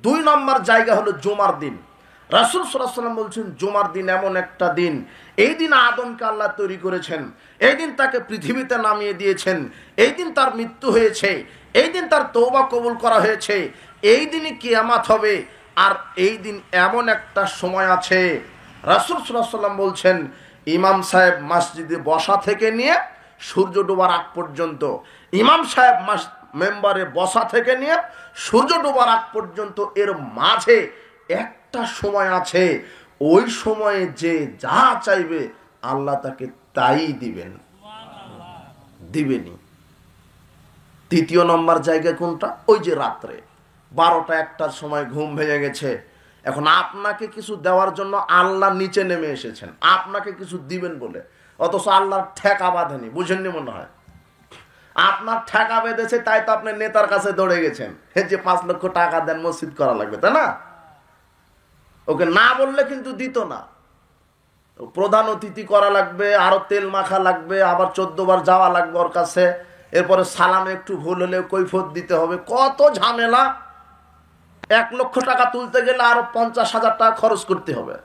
Speaker 1: 2 নম্বর জায়গা হলো জুমার দিন। রাসূল সাল্লাল্লাহু আলাইহি ওয়াসাল্লাম বলছেন, জুমার দিন এমন একটা দিন, এই দিন আদমকে আল্লাহ তৈরি করেছেন, এই দিন তাকে পৃথিবীতে নামিয়ে দিয়েছেন, এই দিন তার মৃত্যু হয়েছে, এই দিন তার তওবা কবুল করা হয়েছে, এই দিনই কিয়ামত হবে। আর এই দিন এমন একটা সময় আছে, রাসূল সাল্লাল্লাহু আলাইহি ওয়াসাল্লাম বলছেন, ইমাম সাহেব মসজিদে বসা থেকে নিয়ে সূর্য ডোবার আগ পর্যন্ত, ইমাম সাহেব মেম্বারে বসা থেকে নিয়ে সূর্য ডোবার আগ পর্যন্ত, এর মাঝে একটা সময় আছে, ওই সময়ে যে যা চাইবে আল্লাহ তাকে তাই দিবেনি। 3 নম্বর জায়গা কোনটা? ওই যে রাত্রে 12টা 1টার সময় ঘুম ভেঙে গেছে, এখন আপনাকে কিছু দেওয়ার জন্য আল্লাহ নিচে নেমে এসেছেন আপনাকে কিছু দিবেন বলে, অথচ আল্লাহর ঠেকা বাঁধেনি। বুঝেননি মনে হয়? আপনার ঠেকা বেঁধেছে, তাই তো আপনি নেতার কাছে দৌড়ে গেছেন যে 5 লক্ষ টাকা দেন, মসজিদ করা লাগবে, তাই না? ওকে না বললে কিন্তু দিত না। প্রধান অতিথি করা লাগবে, আরো তেল মাখা লাগবে, আবার 14 বার যাওয়া লাগবে ওর কাছে, এরপরে সালামে একটু ভুল হলে কৈফিয়ত দিতে হবে, কত ঝামেলা। 1 লক্ষ টাকা তুলতে গেলে আরো 50,000 টাকা খরচ করতে হবে।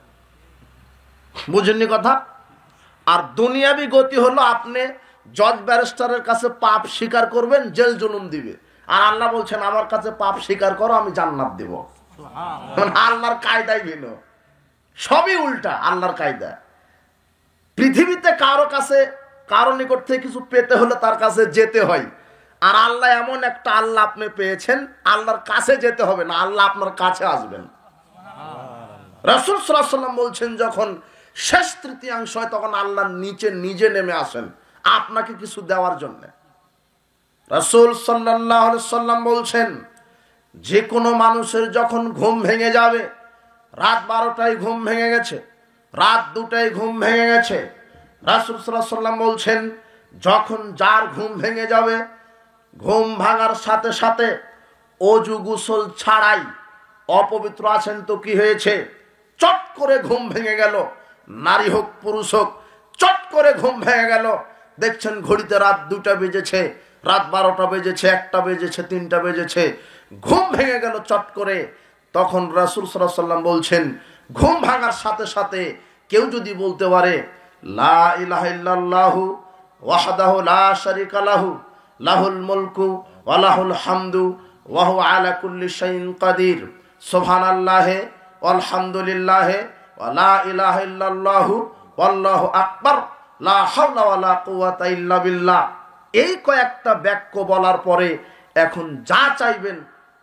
Speaker 1: বুঝেননি কথা? আর দুনিয়াবি গতি হলো, আপনি জজ ব্যারিস্টারের কাছে পাপ স্বীকার করবেন, জেল জুলুম দিবে, আর আল্লাহ বলছেন আমার কাছে পাপ স্বীকার করো, আমি জান্নাত দেব। আল্লাহর কায়দাই ভিন্ন, সবই উল্টা আল্লাহর কায়দা। পৃথিবীতে কারো নিকট থেকে কিছু পেতে হলে তার কাছে যেতে হয়, আর আল্লাহ এমন একটা আল্লাহ আপনি পেয়েছেন, আল্লাহর কাছে যেতে হবে না, আল্লাহ আপনার কাছে আসবেন। রাসূল সাল্লাল্লাহু আলাইহি ওয়াসাল্লাম বলছেন যখন শেষ তৃতীয়াংশ হয় তখন আল্লাহ নিচে নিজে নেমে আসেন আপনাকে কিছু দেওয়ার জন্য। রাসূল সাল্লাল্লাহু আলাইহি ওয়াসাল্লাম বলছেন যে কোনো মানুষের যখন ঘুম ভেঙে যাবে, রাত 12টায় ঘুম ভেঙে গেছে, রাত 2টায় ঘুম ভেঙে গেছে, রাসূল সাল্লাল্লাহু আলাইহি ওয়াসাল্লাম বলছেন যখন যার ঘুম ভেঙে যাবে ঘুম ভাঙার সাথে সাথে অজু গোসল ছাড়াই, অপবিত্র আছেন তো কি হয়েছে, চট করে ঘুম ভেঙে গেল, নারী হোক পুরুষ হোক চট করে ঘুম ভেঙে গেল, দেখছেন ঘড়িতে রাত 2টা বেজেছে, রাত 12টা বেজেছে, 1টা বেজেছে, 3টা বেজেছে, ঘুম ভেঙে গেল চট করে। তখন রাসূল সাল্লাল্লাহু আলাইহি ওয়াসাল্লাম বলছেন ঘুম ভাঙার সাথে সাথে কেউ যদি বলতে পারে লা ইলাহা ইল্লাল্লাহু ওয়াহদাহু লা শারীকা লাহু লাহুল মুলকু ওয়া লাহুল হামদু ওয়া হুয়া আলা কুল্লি শাইইন কাদির, সুবহানাল্লাহি ওয়াল হামদুলিল্লাহি ওয়া লা ইলাহা ইল্লাল্লাহু ওয়াল্লাহু আকবার লা হাওলা ওয়া লা কুওয়াতা ইল্লা বিল্লাহ, এই কয়েকটা বাক্য বলার পরে এখন যা চাইবেন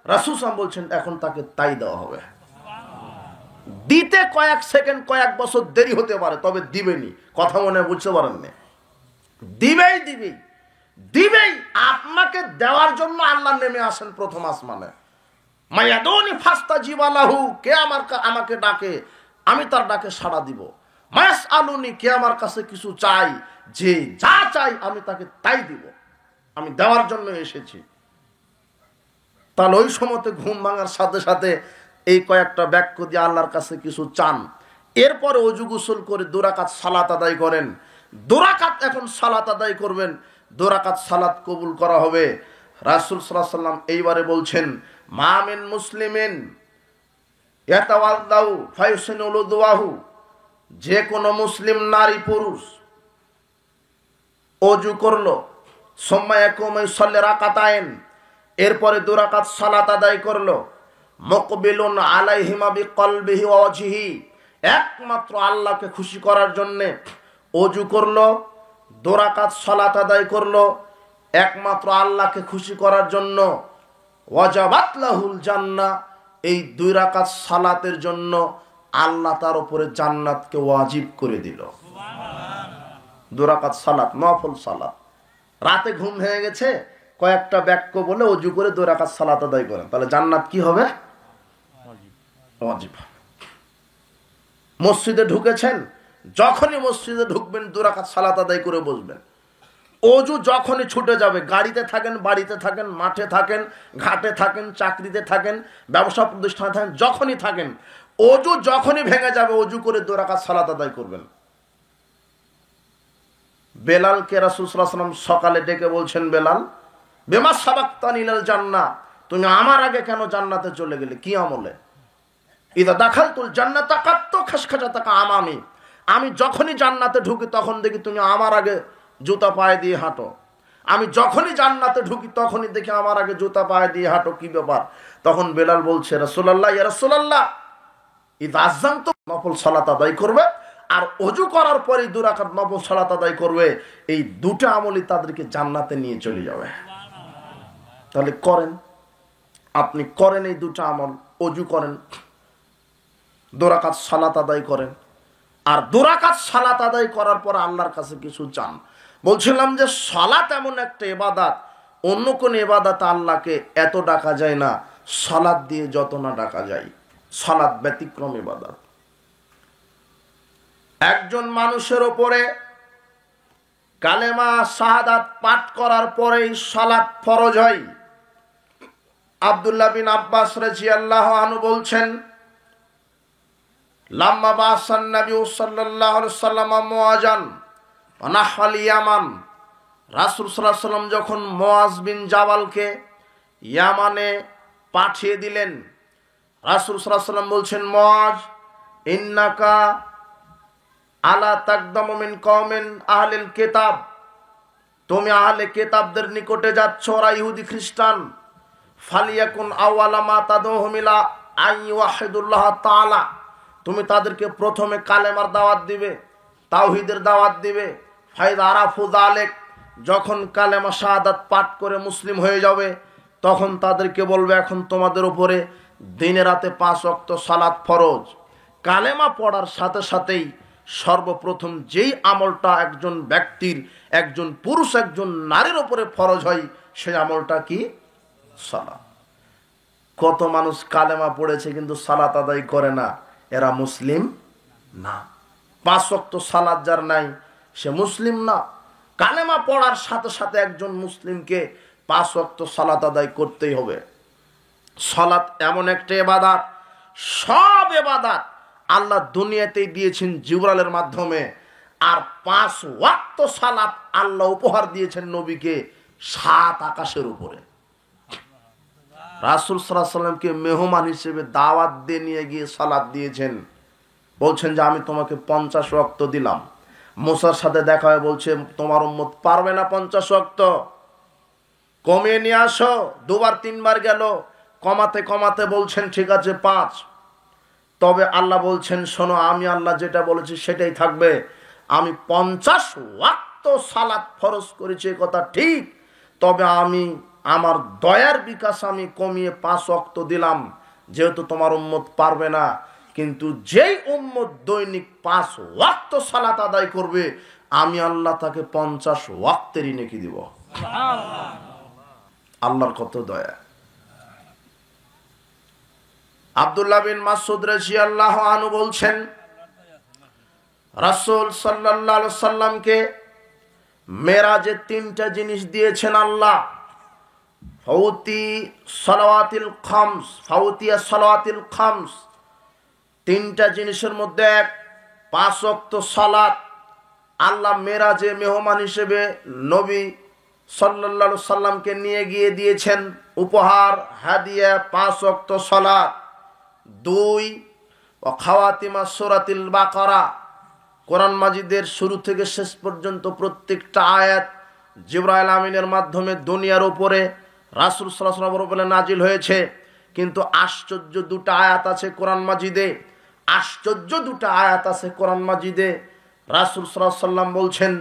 Speaker 1: রাসূল সাল্লাল্লাহু আলাইহি ওয়াসাল্লাম বলছেন এখন তাকে তাই দেওয়া হবে। দিতে কয়েক সেকেন্ড কয়েক বছর দেরি হতে পারে, তবে দিবেনি। কথা মনে বুঝতে পারেন না? দিবেই দিবেই দিবেই। আপনাকে দেওয়ার জন্য আল্লাহ নেমে আসেন প্রথম আসমানে। মায়াদুনি ফাস্তাজিবা লাহু, কে আমাকে ডাকে আমি তার ডাকে সাড়া দিব। মায়াসআলুনি, কে আমার কাছে কিছু চাই, যে যা চাই আমি তাকে তাই দিব, আমি দেওয়ার জন্য এসেছি। তাহলে ওই সময়তে ঘুম ভাঙার সাথে সাথে এই কয়েকটা বাক্য দিয়ে আল্লাহর কাছে কিছু চান, এরপরে অজু গোসল করে 2 রাকাত সালাত আদায় করেন। 2 রাকাত এখন সালাত আদায় করবেন, 2 রাকাত সালাত কবুল করা হবে। রাসূল সাল্লাল্লাহু আলাইহি ওয়াসাল্লাম এইবারে বলছেন মা মিন মুসলিমিন ইয়াতাওয়াদ্দাউ ফায়ুসিনু উযুহু, যে কোনো মুসলিম নারী পুরুষ অজু করলো, সুম্মা ইয়াকুমু ইউসাল্লি রাকাতাইন, এরপরে 2 রাকাত সালাত আদায় করলো, মুকবিলুন আলাইহিমা বিকলবিহি ওয়া ওয়াজহিহি, একমাত্র আল্লাহকে খুশি করার জন্য অজু করলো, 2 রাকাত সালাত আদায় করলো একমাত্র আল্লাহকে খুশি করার জন্য, ওয়াজাবাত লাহুল জান্নাহ, এই 2 রাকাত সালাতের জন্য আল্লাহ তার উপরে জান্নাতকে ওয়াজিব করে দিল। সুবহানাল্লাহ। 2 রাকাত সালাত, নফল সালাত। রাতে ঘুম ভেঙে গেছে, কয়েকটা বাক্য বলে অজু করে 2 রাকাত সালাত আদায় করেন, তাহলে জান্নাত কি হবে? ওয়াজিব। মসজিদে ঢুকেছেন, যখনই মসজিদে ঢুকবেন 2 রাকাত সালাত আদায় করে বসবেন। অজু যখনই ছুটে যাবে, গাড়িতে থাকেন, বাড়িতে থাকেন, মাঠে থাকেন, ঘাটে থাকেন, চাকরিতে থাকেন, ব্যবসা প্রতিষ্ঠানে থাকেন, যখনই থাকেন, অজু যখনই ভেঙে যাবে অজু করে 2 রাকাত সালাত আদায় করবেন। বেলালকে রাসূল সাল্লাল্লাহু আলাইহি ওয়াসাল্লাম সকালে ডেকে বলছেন, বেলাল বিমা সাবাকতানি ইলাল জান্নাহ, তুমি আমার আগে কেন জান্নাতে চলে গেলে, কি আমলে? ইদা দাখালতুল জান্নাতা কাত্তু খাশখাশাতাকা আমামি, আমি যখনই জান্নাতে ঢুকি তখন দেখি তুমি আমার আগে জুতা পায়ে দিয়ে হাঁটো, আমি যখনই জান্নাতে ঢুকি তখনই দেখি আমার আগে জুতা পায়ে দিয়ে হাঁটো, কি ব্যাপার? তখন বেলাল বলছে, রাসূলুল্লাহ ইয়া রাসূলুল্লাহ ইদা আযানতু, নফল সালাত আদায় করবে আর অজু করার পরে 2 রাকাত নফল সালাত আদায় করবে, এই 2টা আমলই তাদেরকে জান্নাতে নিয়ে চলে যাবে। তাহলে করেন, আপনি করেন এই 2টা আমল, অজু করেন, 2 রাকাত সালাত আদায় করেন, আর 2 রাকাত সালাত আদায় করার পর আল্লাহর কাছে কিছু চান। বলছিলাম যে সালাত এমন একটা ইবাদত, অন্য কোন ইবাদত আল্লাহকে এত ডাকা যায় না সালাত দিয়ে যত না ডাকা যায়। সালাত ব্যতিক্রম ইবাদত। একজন মানুষের উপরে কালেমা শাহাদাত পাঠ করার পরেই সালাত ফরজ হয়। আব্দুল্লাহ বিন আব্বাস রাদিয়াল্লাহু আনহু বলছেন, লাম্মা বাসান নবী সাল্লাল্লাহু আলাইহি ওয়াসাল্লাম মুআজান ওয়া নাহল ইয়ামান, রাসূল সাল্লাল্লাহু আলাইহি ওয়াসাল্লাম যখন মুআজ বিন জাবালকে ইয়ামানে পাঠিয়ে দিলেন, রাসূল সাল্লাল্লাহু আলাইহি ওয়াসাল্লাম বলছেন, মুআজ ইন্নাকা আলা তাকদামু মিন কওমিন আহলিল কিতাব, তুমি আহলে কিতাবদের নিকটে যাচ্ছ, ওরা ইহুদি খ্রিস্টান। ফালিয়াকুন আওয়ালা মা তাদউহুম ইলা আইয়ুহিদুল্লাহ তাআলা, তুমি তাদেরকে প্রথমে কালেমার দাওয়াত দিবে, তাওহীদের দাওয়াত দিবে। ফাইদা আরাফু যালিক, যখন কালেমা শাহাদাত পাঠ করে মুসলিম হয়ে যাবে তখন তাদেরকে বলবে এখন তোমাদের উপরে দিনে রাতে 5 ওয়াক্ত সালাত ফরজ। কালেমা পড়ার সাথে সাথেই সর্বপ্রথম যেই আমলটা একজন ব্যক্তির, একজন পুরুষ একজন নারীর উপরে ফরজ হয়, সেই আমলটা কি? সালাত। কত মানুষ কালেমা পড়েছে কিন্তু সালাত আদায় করে না, এরা মুসলিম না। 5 ওয়াক্ত সালাত যার নাই সে মুসলিম না। কালেমা পড়ার সাথে সাথে একজন মুসলিমকে 5 ওয়াক্ত সালাত আদায় করতেই হবে। সালাত এমন একটা ইবাদত, সব ইবাদত আল্লাহ দুনিয়াতেই দিয়েছেন জিবরাইলের মাধ্যমে, আর 5 ওয়াক্ত সালাত আল্লাহ উপহার দিয়েছেন নবীকে 7 আকাশের উপরে। রাসূল সাল্লাল্লাহু আলাইহি সাল্লামকে মেহমান হিসেবে দাওয়াত দিয়ে নিয়ে গিয়ে সালাত দিয়েছেন, বলছেন যে আমি তোমাকে 50 ওয়াক্ত দিলাম। মুসার সাথে দেখা হয়, বলছে তোমার উম্মত পারবে না 50 ওয়াক্ত, কমিয়ে নিয়ে আসো। 2 বার 3 বার গেল, কমাতে কমাতে বলছেন ঠিক আছে 5। তবে আল্লাহ বলছেন শোনো, আমি আল্লাহ যেটা বলেছি সেটাই থাকবে। আমি 50 ওয়াক্ত সালাত ফরজ করেছি কথা ঠিক, তবে আমি আমার দয়ার বিকাশ আমি কমিয়ে 5 ওয়াক্ত দিলাম, যেহেতু তোমার উম্মত পারবে না। কিন্তু যেই উম্মত দৈনিক 5 ওয়াক্ত সালাত আদায় করবে, আমি আল্লাহ তাকে 50 ওয়াক্তেরই নেকি দিব। আল্লাহর কত দয়া। আব্দুল্লাহ বিন মাসউদ রাদিয়াল্লাহু আনহু বলছেন, রাসূল সাল্লাল্লাহু আলাইহি সাল্লামকে মেরাজে 3টা জিনিস দিয়েছেন আল্লাহ। ফাউতিয়া সালাওয়াতিল খামস, 3টা জিনিসের মধ্যে 5 ওয়াক্ত সালাত আল্লাহ মেরাজে মেহমান হিসেবে নবী সাল্লাল্লাহু আলাইহি সাল্লামকে নিয়ে গিয়ে দিয়েছেন উপহার, হাদিয়া 5 ওয়াক্ত সালাত। 2 খাওয়াতিমা সূরাতুল বাকারা, কোরআন মাজিদের শুরু থেকে শেষ পর্যন্ত প্রত্যেকটা আয়াত জিবরাইল আমিনের মাধ্যমে দুনিয়ার উপরে রাসূল সাল্লাল্লাহু আলাইহি ওয়াসাল্লামের উপরে নাজিল হয়েছে। কিন্তু আশ্চর্য 2টা আয়াত আছে কোরআন মাজিদে, আশ্চর্য 2টা আয়াত আছে কোরআন মাজিদে। রাসূল সাল্লাল্লাহু আলাইহি ওয়াসাল্লাম বলছেন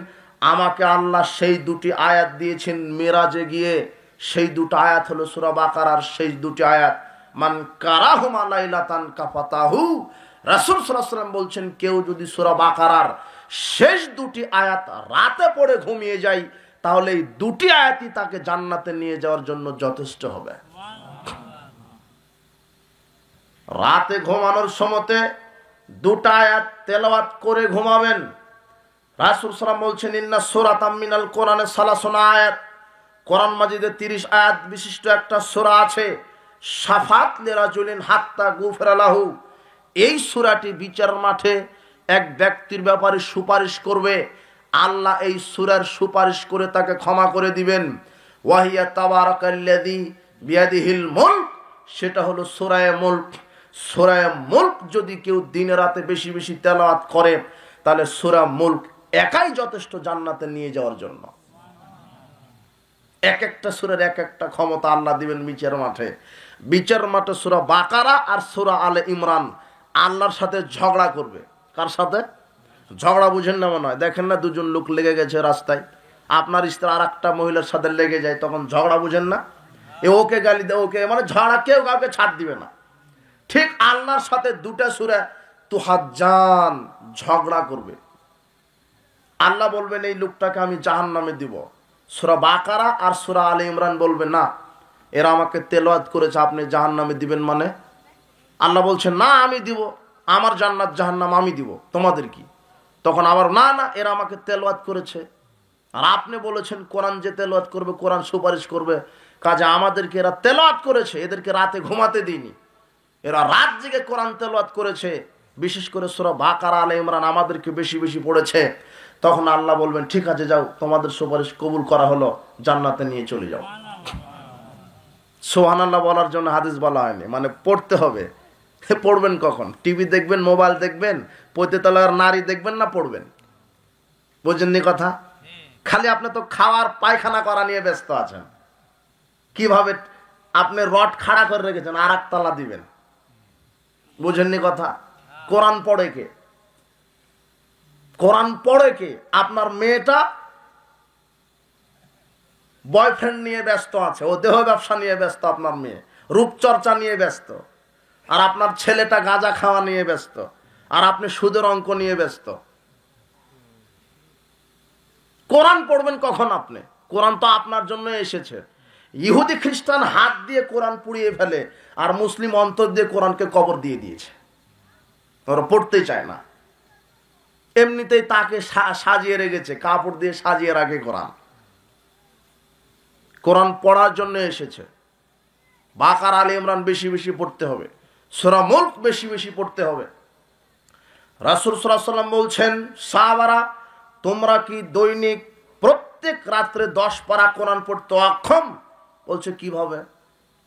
Speaker 1: আমাকে আল্লাহ সেই 2টি আয়াত দিয়েছেন মেরাজে গিয়ে। সেই 2টা আয়াত হলো সূরা বাকারার সেই 2টি আয়াত, মান কারাহুমা লাইলাতান কাফাতাহু। রাসূল সাল্লাল্লাহু আলাইহি ওয়াসাল্লাম বলছেন কেউ যদি সূরা বাকারার শেষ 2টি আয়াত রাতে পড়ে ঘুমিয়ে যায়, তাহলে এই 2টি আয়াতই তাকে জান্নাতে নিয়ে যাওয়ার জন্য যথেষ্ট হবে। রাতে ঘুমানোর সময়তে 2টা আয়াত তেলাওয়াত করে ঘুমাবেন। রাসূল সাল্লাল্লাহু আলাইহি ওয়াসাল্লাম বলছেন ইন্না সূরাতাম মিনাল কোরআনে 30 আয়াত, কোরআন মাজিদে 30 আয়াত বিশিষ্ট একটা সূরা আছে, শাফাত লিরাজুলিন হাত্তা গুফরা লাহু। এই সূরাটি বিচার মাঠে এক ব্যক্তির ব্যাপারে সুপারিশ করবে, আল্লাহ এই সূরার সুপারিশ করে তাকে ক্ষমা করে দিবেন। ওয়াহিয়া তাবারাকাল্লাযী বিয়াদিহিল মুলক, সেটা হলো সূরা মুলক। সূরা মুলক যদি কেউ দিনে রাতে বেশি বেশি তেলাওয়াত করে, তাহলে সূরা মুলক একাই যথেষ্ট জান্নাতে নিয়ে যাওয়ার জন্য। এক একটা সূরার এক একটা ক্ষমতা আল্লাহ দিবেন বিচার মাঠে। বিচার মাঠে সূরা বাকারা আর সূরা আলে ইমরান আল্লাহর সাথে ঝগড়া করবে। কার সাথে ঝগড়া? বুঝেন না মনে হয়, দেখেন না 2জন লোক লেগে গেছে রাস্তায়, আপনার স্ত্রী আর একটা মহিলার সাথে লেগে যায়, তখন ঝগড়া বুঝেন না? এ ওকে গালি দেয়, ওকে, মানে ঝগড়া কেউ কাউকে ছাড় দিবে না। ঠিক আল্লাহর সাথে 2টা সূরা তুহাজ্জান ঝগড়া করবে। আল্লাহ বলবেন এই লোকটাকে আমি জাহান্নামে দিব। সূরা বাকারা আর সূরা আলে ইমরান বলবে না, এরা আমাকে তেলাওয়াত করেছে, আপনি জাহান্নামে দিবেন মানে? আল্লাহ বলছেন না আমি দিব, আমার জান্নাত জাহান্নাম আমি দিব, তোমাদের কি? তখন আবার না না, এরা আমাকে তেলাওয়াত করেছে, আর আপনি বলেছেন কোরআন যে তেলাওয়াত করবে কোরআন সুপারিশ করবে, কাজে আমাদেরকে এরা তেলাওয়াত করেছে, এদেরকে রাতে ঘুমাতে দিইনি, এরা রাত জেগে কোরআন তেলাওয়াত করেছে, বিশেষ করে সূরা বাকারা আলে ইমরান আমাদেরকে বেশি বেশি পড়েছে। তখন আল্লাহ বলবেন ঠিক আছে যাও, তোমাদের সুপারিশ কবুল করা হলো, জান্নাতে নিয়ে চলে যাও। সুবহানাল্লাহ বলার জন্য হাদিস বলা হয়নি, মানে পড়তে হবে। পড়বেন কখন? টিভি দেখবেন, মোবাইল দেখবেন, পতিতালয়ের নারী দেখবেন, না পড়বেন? বুঝেননি কথা? খালি আপনি তো খাওয়ার পায়খানা করা নিয়ে ব্যস্ত আছেন। কিভাবে আপনি রড খাড়া করে রেখেছেন, আর এক তালা দিবেন। বুঝেননি কথা? কোরআন পড়ে কে? কোরআন পড়ে কে? আপনার মেয়েটা বয়ফ্রেন্ড নিয়ে ব্যস্ত আছে, ও দেহ ব্যবসা নিয়ে ব্যস্ত, আপনার মেয়ে রূপচর্চা নিয়ে ব্যস্ত, আর আপনার ছেলেটা গাঁজা খাওয়া নিয়ে ব্যস্ত। আর আপনি সুদের অঙ্ক নিয়ে ব্যস্ত। কোরআন পড়বেন কখন আপনি? কোরআন তো আপনার জন্য এসেছে। ইহুদি খ্রিস্টান হাত দিয়ে কোরআন পুড়িয়ে ফেলে, আর মুসলিম অন্তর দিয়ে কোরআনকে কবর দিয়ে দিয়েছে। ওরা পড়তেই চায় না, এমনিতেই তাকে সাজিয়ে রেখেছে, কাপড় দিয়ে সাজিয়ে রাখে কোরআন। কোরআন পড়ার জন্য এসেছে। বাকারা, আলে ইমরান বেশি বেশি পড়তে হবে, সূরা মুলক বেশি বেশি পড়তে হবে। রাসূল সাল্লাল্লাহু আলাইহি ওয়াসাল্লাম বলছেন, সাহাবারা তোমরা কি দৈনিক প্রত্যেক রাত্রে 10 পারা কোরআন পড়তে অক্ষম? বলছে কিভাবে?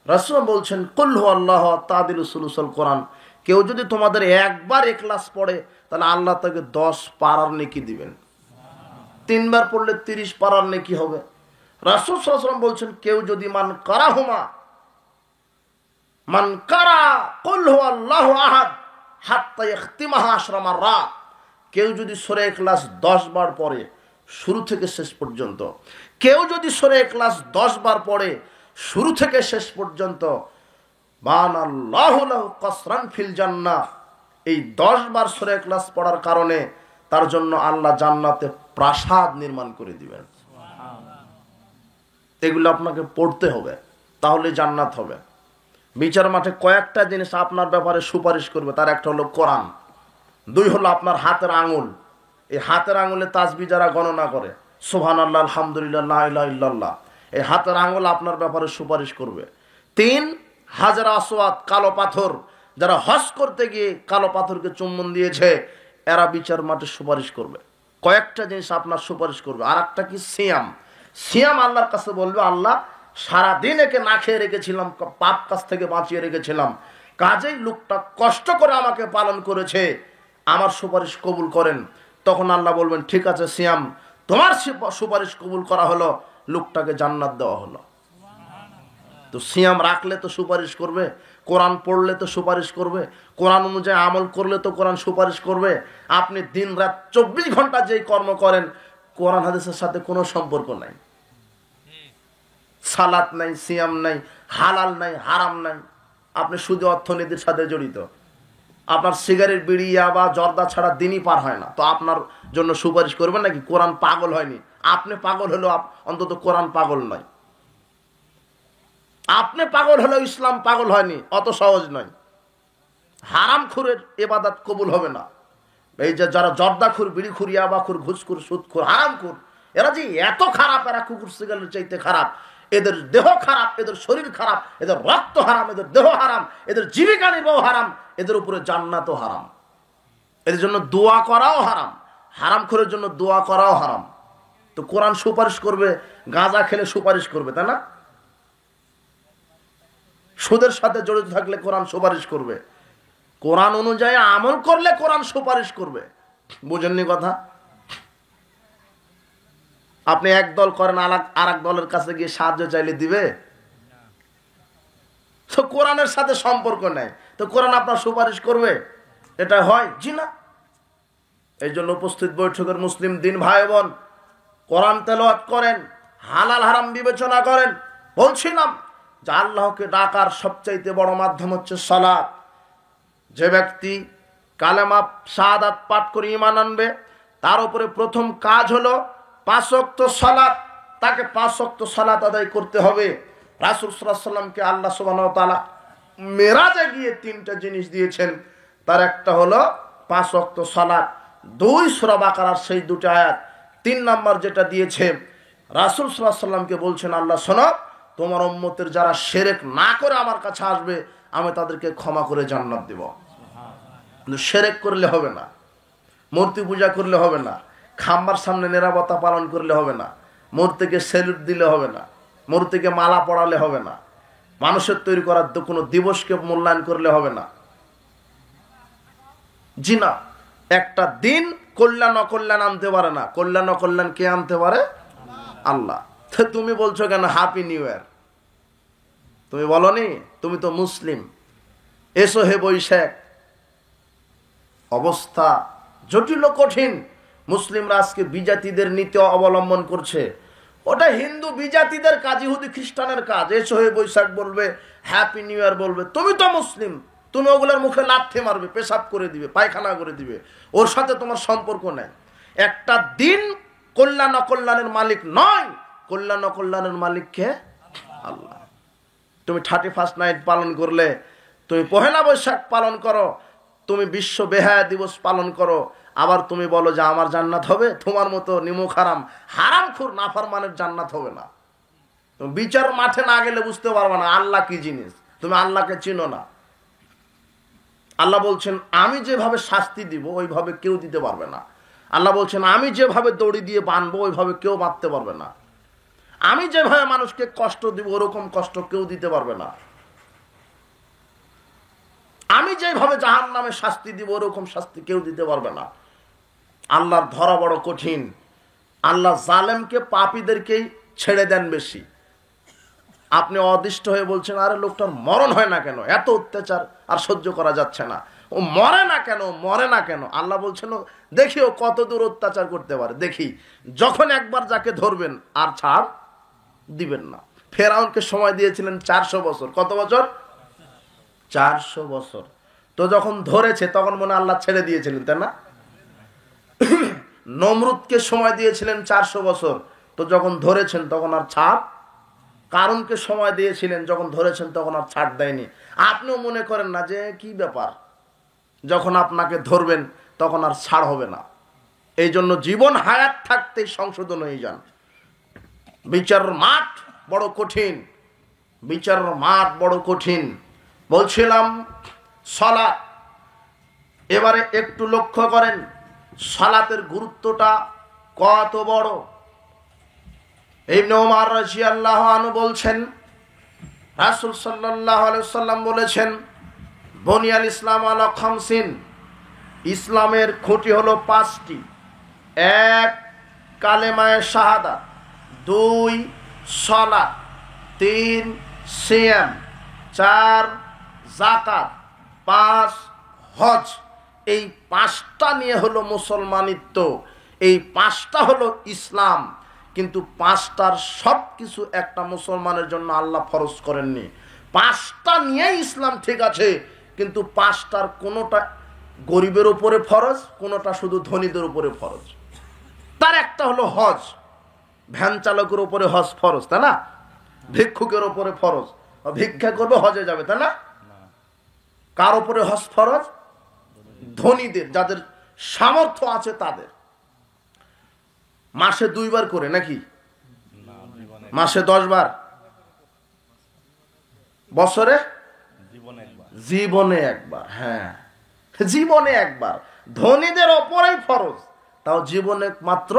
Speaker 1: রাসূল বলছেন, কুল হুয়াল্লাহু তাদিলু সুলুসুল কোরআন। কেউ যদি তোমাদের একবার ইখলাস পড়ে, তাহলে আল্লাহ তাকে 10 পারার নেকি দিবেন। 3 বার পড়লে 30 পারার নেকি হবে। রাসূল সাল্লাল্লাহু আলাইহি ওয়াসাল্লাম বলছেন, কেউ যদি মান কারা কুল হুয়াল্লাহু আহাদ হাত্তা ইখতিমাহা 10 মাররাত, কেউ যদি সূরা ইখলাস 10 বার পড়ে শুরু থেকে শেষ পর্যন্ত, কেউ যদি সূরা ইখলাস 10 বার পড়ে শুরু থেকে শেষ পর্যন্ত, বানাল্লাহু লাহু কসরান ফিল জান্নাহ, এই 10 বার সূরা ইখলাস পড়ার কারণে তার জন্য আল্লাহ জান্নাতে প্রাসাদ নির্মাণ করে দিবেন। এগুলো আপনাকে পড়তে হবে, তাহলে জান্নাত হবে। বিচার মাঠে কয়েকটা জিনিস আপনার ব্যাপারে সুপারিশ করবে, তার একটা হলো কোরআন, 2 হলো আপনার হাতের আঙুল। এই হাতের আঙুলে তাসবিহ যারা গণনা করে, সুবহানাল্লাহ, আলহামদুলিল্লাহ, লা ইলাহা ইল্লাল্লাহ, এই হাতের আঙুল আপনার ব্যাপারে সুপারিশ করবে। 3, হাজার আসওয়াদ, কালো পাথর, যারা হজ করতে গিয়ে কালো পাথরকে চুম্বন দিয়েছে, এরা বিচার মাঠে সুপারিশ করবে। কয়েকটা জিনিস আপনার সুপারিশ করবে। আর একটা কি? সিয়াম। সিয়াম আল্লাহর কাছে বলবে, আল্লাহ সারাদিন একে না খেয়ে রেখেছিলাম, পাপ কাজ থেকে বাঁচিয়ে রেখেছিলাম, কাজেই লোকটা কষ্ট করে আমাকে পালন করেছে, আমার সুপারিশ কবুল করেন। তখন আল্লাহ বলবেন, ঠিক আছে সিয়াম, তোমার সুপারিশ কবুল করা হলো, লোকটাকে জান্নাত দেওয়া হলো। তো সিয়াম রাখলে তো সুপারিশ করবে, কোরআন পড়লে তো সুপারিশ করবে, কোরআন অনুযায়ী আমল করলে তো কোরআন সুপারিশ করবে। আপনি দিন রাত 24 ঘন্টা যেই কর্ম করেন, কোরআন হাদিসের সাথে কোনো সম্পর্ক নাই। সালাত নাই, সিয়াম নাই, হালাল নাই, হারাম নাই, আপনি শুধু অর্থনীতির সাথে জড়িত। আপনার সিগারেট, বিড়ি, বা জর্দা ছাড়া দিনই পার হয় না, তো আপনার জন্য সুপারিশ করবেন নাকি? কোরআন পাগল হয়নি, আপনি পাগল হলেও অন্তত কোরআন পাগল নয়। আপনি পাগল হলেও ইসলাম পাগল হয়নি, অত সহজ নয়। হারামখোরের ইবাদত কবুল হবে না। এই যে যারা জর্দাখোর, বিড়িখোর, ইয়াবাখোর, ঘুষখোর, সুদখোর, হারামখোর, এরা যে এত খারাপ, এরা কুকুর সিগারের চাইতে খারাপ। এদের দেহ খারাপ, এদের শরীর খারাপ, এদের রক্ত হারাম, এদের দেহ হারাম, এদের জীবিকা নির্বাহ হারাম, এদের উপরে জান্নাতও হারাম। এদের জন্য দোয়া করাও হারাম, হারামখোরের জন্য দোয়া করাও হারাম। তো কোরআন সুপারিশ করবে, গাঁজা খেলে সুপারিশ করবে, তাই না? সুদের সাথে জড়িত থাকলে কোরআন সুপারিশ করবে, কোরআন অনুযায়ী আমল করলে কোরআন সুপারিশ করবে। বুঝেননি কথা? আপনি এক দল করেন, আর এক দলের কাছে গিয়ে সাহায্য চাইলে দিবে? তো কোরআনের সাথে সম্পর্ক নেই, তো কোরআন আপনার সুপারিশ করবে? এটা হয়? জি না। এই জন্য উপস্থিত বৈঠকের মুসলিম দিন ভাই বোন, কোরআন তেলাওয়াত করেন, হালাল হারাম বিবেচনা করেন। বলছিলাম যে আল্লাহকে ডাকার সবচাইতে বড় মাধ্যম হচ্ছে সালাত। যে ব্যক্তি কালেমা শাহাদাত পাঠ করে ঈমান আনবে, তার উপরে প্রথম কাজ হলো 5 ওয়াক্ত সালাত। তাকে 5 ওয়াক্ত সালাত আদায় করতে হবে। রাসূল সাল্লাল্লাহু আলাইহি ওয়াসাল্লামকে আল্লাহ সুবহানাহু ওয়া তাআলা মেরাজে গিয়ে 3টা জিনিস দিয়েছেন। তার একটা হলো 5 ওয়াক্ত সালাত, 2 সূরা বাকারার সেই 2টা আয়াত। 3 নাম্বার যেটা দিয়েছে, রাসূল সাল্লাল্লাহু আলাইহি ওয়াসাল্লামকে বলছেন, আল্লাহ শোনো, তোমার উম্মতের যারা শিরক না করে আমার কাছে আসবে, আমি তাদেরকে ক্ষমা করে জান্নাত দেব। কিন্তু শিরক করলে হবে না, মূর্তি পূজা করলে হবে না, খাম্বার সামনে নিরাপত্তা পালন করলে হবে না, মূর্তিকে স্যালুট দিলে হবে না, মূর্তিকে মালা পরালে হবে না, মানুষের তৈরি করার কোনো দিবসকে মূল্যায়ন করলে হবে না। জি না, একটা দিন কল্যাণ অকল্যাণ আনতে পারে না, কল্যাণ অকল্যাণ কে আনতে পারে? আল্লাহ। তুমি বলছো কেন হ্যাপি নিউ ইয়ার? তুমি বলনি, তুমি তো মুসলিম। এসো হে বৈশাখ। অবস্থা জটিল কঠিন। মুসলিমরা আজকে বিজাতিদের নীতি অবলম্বন করছে, ওটা হিন্দু বিজাতিদের কাজ, ইহুদি খ্রিস্টানের কাজ। এসো হে বৈশাখ বলবে, হ্যাপি নিউ ইয়ার বলবে। তুমি তো মুসলিম, তুমি ওগুলোর মুখে লাথি মারবে, পেশাব করে দিবে, পায়খানা করে দিবে, ওর সাথে তোমার সম্পর্ক নেই। একটা দিন কল্যাণ অকল্যাণের মালিক নয়, কল্যাণ অকল্যাণের মালিক কে? আল্লাহ। তুমি 31st নাইট পালন করলে, তুমি পহেলা বৈশাখ পালন করো, তুমি বিশ্ব বেহায়া দিবস পালন করো, আবার তুমি বলো যে আমার জান্নাত হবে, তোমার মতো নিমুখ হারামখোর নাফরমানের জান্নাত হবে না। তুমি বিচার মাঠে না গেলে বুঝতে পারবে না আল্লাহ কি জিনিস, তুমি আল্লাহকে চিনো না। আল্লাহ বলছেন আমি যেভাবে শাস্তি দিব ওইভাবে কেউ দিতে পারবে না। আল্লাহ বলছেন আমি যেভাবে দড়ি দিয়ে বাঁধবো ওইভাবে কেউ বাঁধতে পারবে না। আমি যেভাবে মানুষকে কষ্ট দিব ওরকম কষ্ট কেউ দিতে পারবে না। আমি যেভাবে জাহান্নামে শাস্তি দিব ওরকম শাস্তি কেউ দিতে পারবে না। আল্লাহর ধরা বড় কঠিন। আল্লাহ জালেমকে, পাপীদেরকেই ছেড়ে দেন বেশি। আপনি অদৃষ্ট হয়ে বলছেন আরে লোকটার মরণ হয় না কেন, এত অত্যাচার আর সহ্য করা যাচ্ছে না, ও মরে না কেন, মরে না কেন? আল্লাহ বলছেন দেখি ও কত দূর অত্যাচার করতে পারে, দেখি। যখন একবার যাকে ধরবেন আর ছাড় দিবেন না। ফেরাউনকে সময় দিয়েছিলেন 400 বছর। কত বছর? 400 বছর। তো যখন ধরেছে তখন মনে আল্লাহ ছেড়ে দিয়েছিলেন, তাই না? নমরুদকে সময় দিয়েছিলেন 400 বছর, তো যখন ধরেছেন তখন আর ছাড়। কারণকে সময় দিয়েছিলেন, যখন ধরেছেন তখন আর ছাড় দেয়নি। আপনিও মনে করেন না যে কি ব্যাপার, যখন আপনাকে ধরবেন তখন আর ছাড় হবে না। এই জন্য জীবন হায়াত থাকতেই সংশোধন হয়ে যান। বিচারের মাঠ বড় কঠিন, বিচারের মাঠ বড় কঠিন। বলছিলাম সালাত, এবারে একটু লক্ষ্য করেন সালাতের গুরুত্বটা কত বড়। ইবনে ওমর রাদিয়াল্লাহু আনহু বলছেন রাসূল সাল্লাল্লাহু আলাইহি ওয়াসাল্লাম বলেছেন বুনিয়াল ইসলাম আলা খামসিন, ইসলামের খুঁটি হলো 5টি। 1 কালেমায়ে শাহাদাত, 2 সালাত, 3 সিয়াম, 4 যাকাত, 5 হজ। এই 5টা নিয়ে হলো মুসলমানিত্ব, এই 5টা হলো ইসলাম। কিন্তু 5টার সব কিছু একটা মুসলমানের জন্য আল্লাহ ফরজ করেননি। 5টা নিয়ে ইসলাম ঠিক আছে, কিন্তু 5টার কোনোটা গরিবের উপরে ফরজ, কোনোটা শুধু ধনীদের উপরে ফরজ। তার একটা হলো হজ, ভ্যান চালকের উপরে হজ ফরজ, তাই না? ভিক্ষুকের উপরে ফরজ, ভিক্ষা করবে হজে যাবে, তাই না? কার উপরে হজ ফরজ? ধনীদের, যাদের সামর্থ্য আছে তাদের। মাসে 2 বার করে নাকি? মাসে 10 বার, বছরে জীবনে একবার। হ্যাঁ, জীবনে একবার। ধনীদের ওপরেই ফরজ, তাও জীবনে মাত্র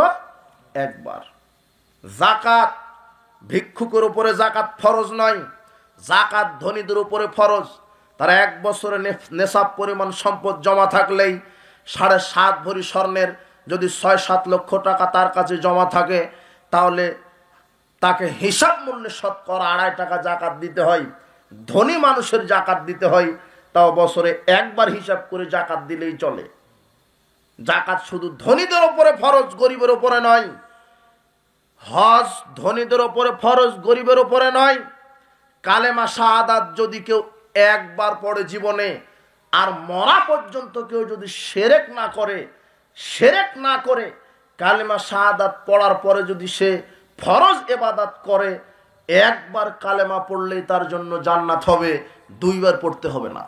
Speaker 1: একবার। যাকাত, ভিক্ষুকের উপরে যাকাত ফরজ নয়, যাকাত ধনীদের উপরে ফরজ। তারা 1 বছরে নেশাব পরিমাণ সম্পদ জমা থাকলেই 7.5 ভরি স্বর্ণের যদি 6-7 লক্ষ টাকা তার কাছে জমা থাকে, তাহলে তাকে হিসাব মূল্যে শতকরা 2.5 টাকা জাকাত দিতে হয়। ধনী মানুষের জাকাত দিতে হয়, তাও বছরে একবার হিসাব করে জাকাত দিলেই চলে। জাকাত শুধু ধনীদের উপরে ফরজ, গরিবের উপরে নয়। হজ ধনীদের উপরে ফরজ, গরিবের উপরে নয়। কালেমা শাহাদাত যদি কেউ একবার পড়ে জীবনে, আর মরা পর্যন্ত কেউ যদি শিরক না করে কালেমা শাহাদাত পড়ার পরে যদি সে ফরজ ইবাদত করে, একবার কালেমা পড়লেই তার জন্য জান্নাত হবে, 2 বার পড়তে হবে না।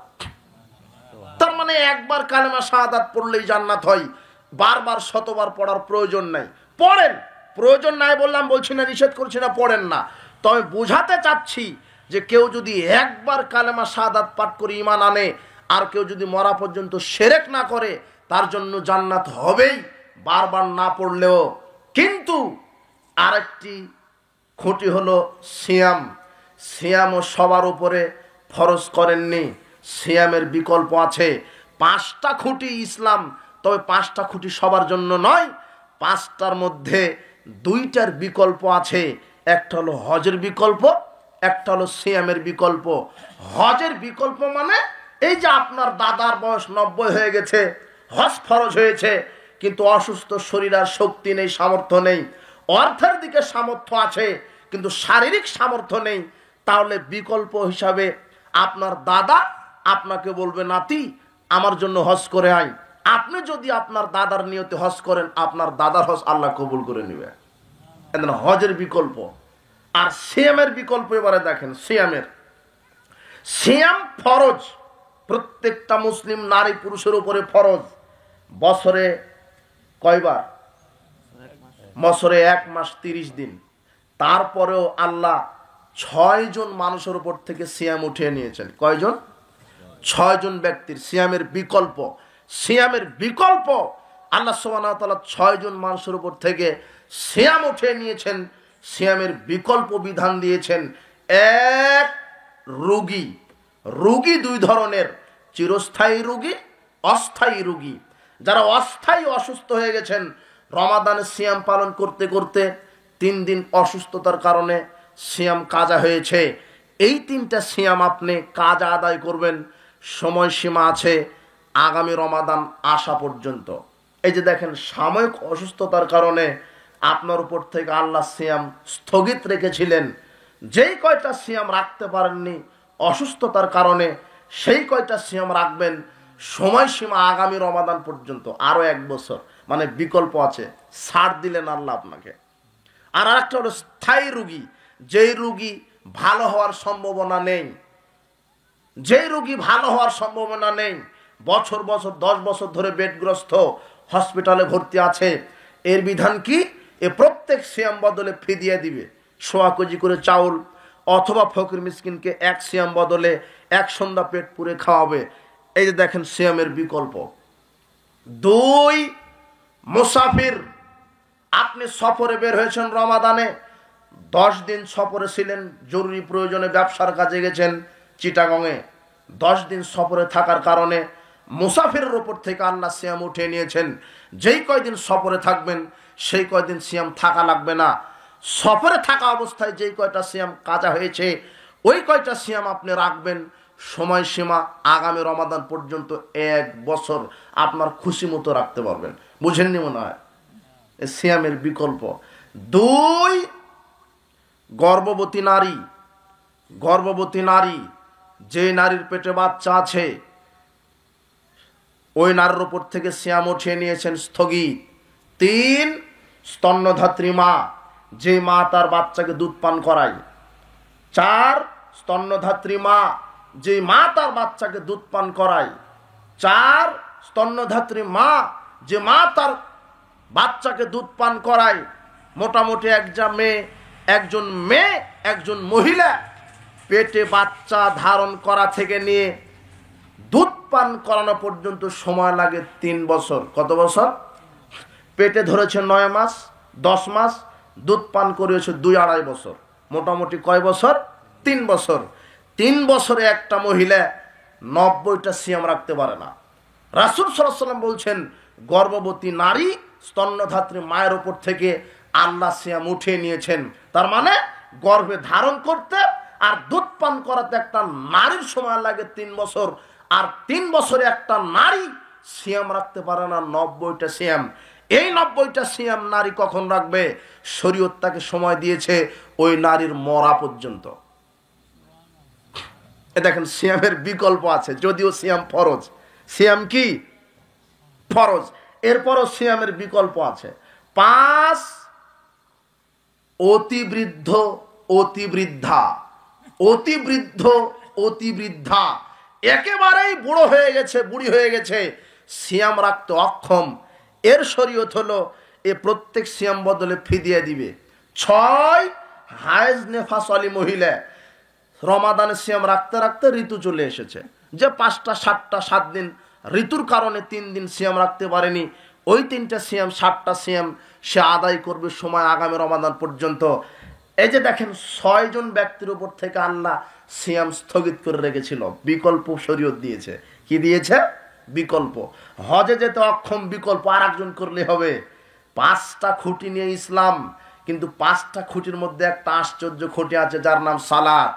Speaker 1: তার মানে একবার কালেমা শাহাদাত পড়লেই জান্নাত হয়, বারবার শতবার পড়ার প্রয়োজন নাই। পড়েন, প্রয়োজন নাই বলছি না, নিষেধ করছি না, পড়েন না। তবে বোঝাতে চাচ্ছি যে কেউ যদি একবার কালেমা শাহাদাত পাঠ করে ঈমান আনে, আর কেউ যদি মরা পর্যন্ত শিরক না করে, তার জন্য জান্নাত হবেই, বারবার না পড়লেও। কিন্তু আরেকটি খুঁটি হলো সিয়াম। সিয়ামও সবার উপরে ফরজ করেননি, সিয়ামের বিকল্প আছে। 5টা খুঁটি ইসলাম, তবে 5টা খুঁটি সবার জন্য নয়। 5টার মধ্যে 2টার বিকল্প আছে। একটা হলো হজের বিকল্প, একটা হলো সিয়ামের বিকল্প। হজের বিকল্প মানে এই যে আপনার দাদার বয়স 90 হয়ে গেছে, হজ ফরজ হয়েছে, কিন্তু অসুস্থ শরীর, আর শক্তি নেই, সামর্থ্য নেই। অর্থের দিকে সামর্থ্য আছে কিন্তু শারীরিক সামর্থ্য নেই, তাহলে বিকল্প হিসাবে আপনার দাদা আপনাকে বলবে নাতি আমার জন্য হজ করে আয়, আপনি যদি আপনার দাদার নিয়তে হজ করেন আপনার দাদার হজ আল্লাহ কবুল করে নেবে। হজের বিকল্প। আর সিয়ামের বিকল্প এবারে দেখেন, সিয়াম ফরজ, প্রত্যেকটা মুসলিম নারী পুরুষের উপরে ফরজ। বছরে কয়বার? বছরে 1 মাস 30 দিন। তারপরেও আল্লাহ 6 জন মানুষের উপর থেকে সিয়াম উঠিয়ে নিয়েছেন। কয়জন? 6 জন ব্যক্তির সিয়ামের বিকল্প। সিয়ামের বিকল্প আল্লাহ সুবহানাহু ওয়া তাআলা 6 জন মানুষের উপর থেকে সিয়াম উঠিয়ে নিয়েছেন। সিয়ামের বিকল্প বিধান দিয়েছেন। এক, রোগী। রোগী 2 ধরনের, চিরস্থায়ী রোগী, অস্থায়ী রোগী। যারা অস্থায়ী অসুস্থ হয়ে গেছেন, রমাদানে সিয়াম পালন করতে করতে 3 দিন অসুস্থতার কারণে সিয়াম কাজা হয়েছে, এই 3টা সিয়াম আপনি কাজা আদায় করবেন। সময়সীমা আছে আগামী রমাদান আসা পর্যন্ত। এই যে দেখেন, সাময়িক অসুস্থতার কারণে আপনার উপর থেকে আল্লাহ সিয়াম স্থগিত রেখেছিলেন। যেই কয়টা সিয়াম রাখতে পারেননি অসুস্থতার কারণে, সেই কয়টা সিয়াম রাখবেন। সময়সীমা আগামী রমাদান পর্যন্ত, আরো 1 বছর, মানে বিকল্প আছে, ছাড় দিলেন আল্লাহ আপনাকে। আর আরেকটা হলো স্থায়ী রোগী, যেই রোগী ভালো হওয়ার সম্ভাবনা নেই, যেই রোগী ভালো হওয়ার সম্ভাবনা নেই, বছর বছর 10 বছর ধরে বেডগ্রস্ত, হসপিটালে ভর্তি আছে। এর বিধান কি? এ প্রত্যেক সিয়াম বদলে ফিদিয়া দিবে, 1.25 কেজি করে চাউল, অথবা ফকির মিসকিনকে 1 সিয়াম বদলে 1 সন্ধ্যা পেট পুরে খাওয়াবে। এই যে দেখেন সিয়ামের বিকল্প। 2, মুসাফির। আপনি সফরে বের হয়েছেন রমাদানে, 10 দিন সফরে ছিলেন, জরুরি প্রয়োজনে ব্যবসার কাজে গেছেন চিটাগংয়ে। 10 দিন সফরে থাকার কারণে মুসাফিরের উপর থেকে আল্লাহ সিয়াম উঠিয়ে নিয়েছেন। যেই কয়দিন সফরে থাকবেন সেই কয়দিন সিয়াম থাকা লাগবে না। সফরে থাকা অবস্থায় যেই কয়টা সিয়াম কাজা হয়েছে ওই কয়টা সিয়াম আপনি রাখবেন। সময়সীমা আগামী রমাদান পর্যন্ত, 1 বছর আপনার খুশি মতো রাখতে পারবেন। বুঝেননি মনে হয়? সিয়ামের বিকল্প। 2, গর্ভবতী নারী। গর্ভবতী নারী, যে নারীর পেটে বাচ্চা আছে, ওই নারীর উপর থেকে সিয়াম উঠিয়ে নিয়েছেন স্থগিত। 3, স্তন্যধাত্রী মা, যে মা তার বাচ্চাকে দুধ পান করায়। 4, স্তন্যধাত্রী মা, যে মা তার বাচ্চাকে দুধ পান করায়। 4, স্তন্যধাত্রী মা, যে মা তার বাচ্চাকে দুধ পান করায়। মোটামুটি একজন মেয়ে, একজন মহিলা পেটে বাচ্চা ধারণ করা থেকে নিয়ে দুধ পান করানো পর্যন্ত সময় লাগে 3 বছর। কত বছর? পেটে ধরেছে 9 মাস, 10 মাস, দুধ পান করিয়েছে 2-2.5 বছর। মোটামুটি কয় বছর? 3 বছর। 3 বছরে একটা মহিলা 90টা সিয়াম রাখতে পারে না। রাসূল সাল্লাল্লাহু আলাইহি ওয়াসাল্লাম বলছেন, গর্ভবতী নারী, স্তন্যধাত্রী মায়ের উপর থেকে আল্লাহ সিয়াম উঠিয়ে নিয়েছেন। তার মানে গর্ভে ধারণ করতে আর দুধ পান করাতে একটা নারীর সময় লাগে 3 বছর। আর 3 বছরে একটা নারী সিয়াম রাখতে পারে না 90টা সিয়াম। এই 90টা সিয়াম নারী কখন রাখবে? শরীয়ত তাকে সময় দিয়েছে ওই নারীর মরা পর্যন্ত। দেখেন, সিয়ামের বিকল্প আছে, যদিও সিয়াম ফরজ। সিয়াম কি? ফরজ। এরপরও সিয়ামের বিকল্প আছে। 5, অতিবৃদ্ধ, অতিবৃদ্ধা। অতিবৃদ্ধ, অতিবৃদ্ধা, একেবারেই বুড়ো হয়ে গেছে, বুড়ি হয়ে গেছে, সিয়াম রাখতে অক্ষম। এর শরীয়ত হলো এ প্রত্যেক সিয়াম বদলে ফিদিয়া দিবে। 6, হায়েজ নেফাসলি মহিলা, রমাদানে সিয়াম রাখতে রাখতে ঋতু চলে এসেছে, যে 5টা 7টা 7 দিন ঋতুর কারণে 3 দিন সিয়াম রাখতে পারেনি, ওই 3টা সিয়াম 7টা সিয়াম সে আদায় করবে সময় আগামী রমাদান পর্যন্ত। এই যে দেখেন, 6 জন ব্যক্তির উপর থেকে আল্লাহ সিয়াম স্থগিত করে রেখেছিল, বিকল্প শরীয়ত দিয়েছে। কি দিয়েছে? বিকল্প। হজে যেতে অক্ষম, বিকল্প আর একজন করলে হবে। 5টা খুঁটি নিয়ে ইসলাম, কিন্তু 5টা খুঁটির মধ্যে একটা আশ্চর্য খুঁটি আছে যার নাম সালাত।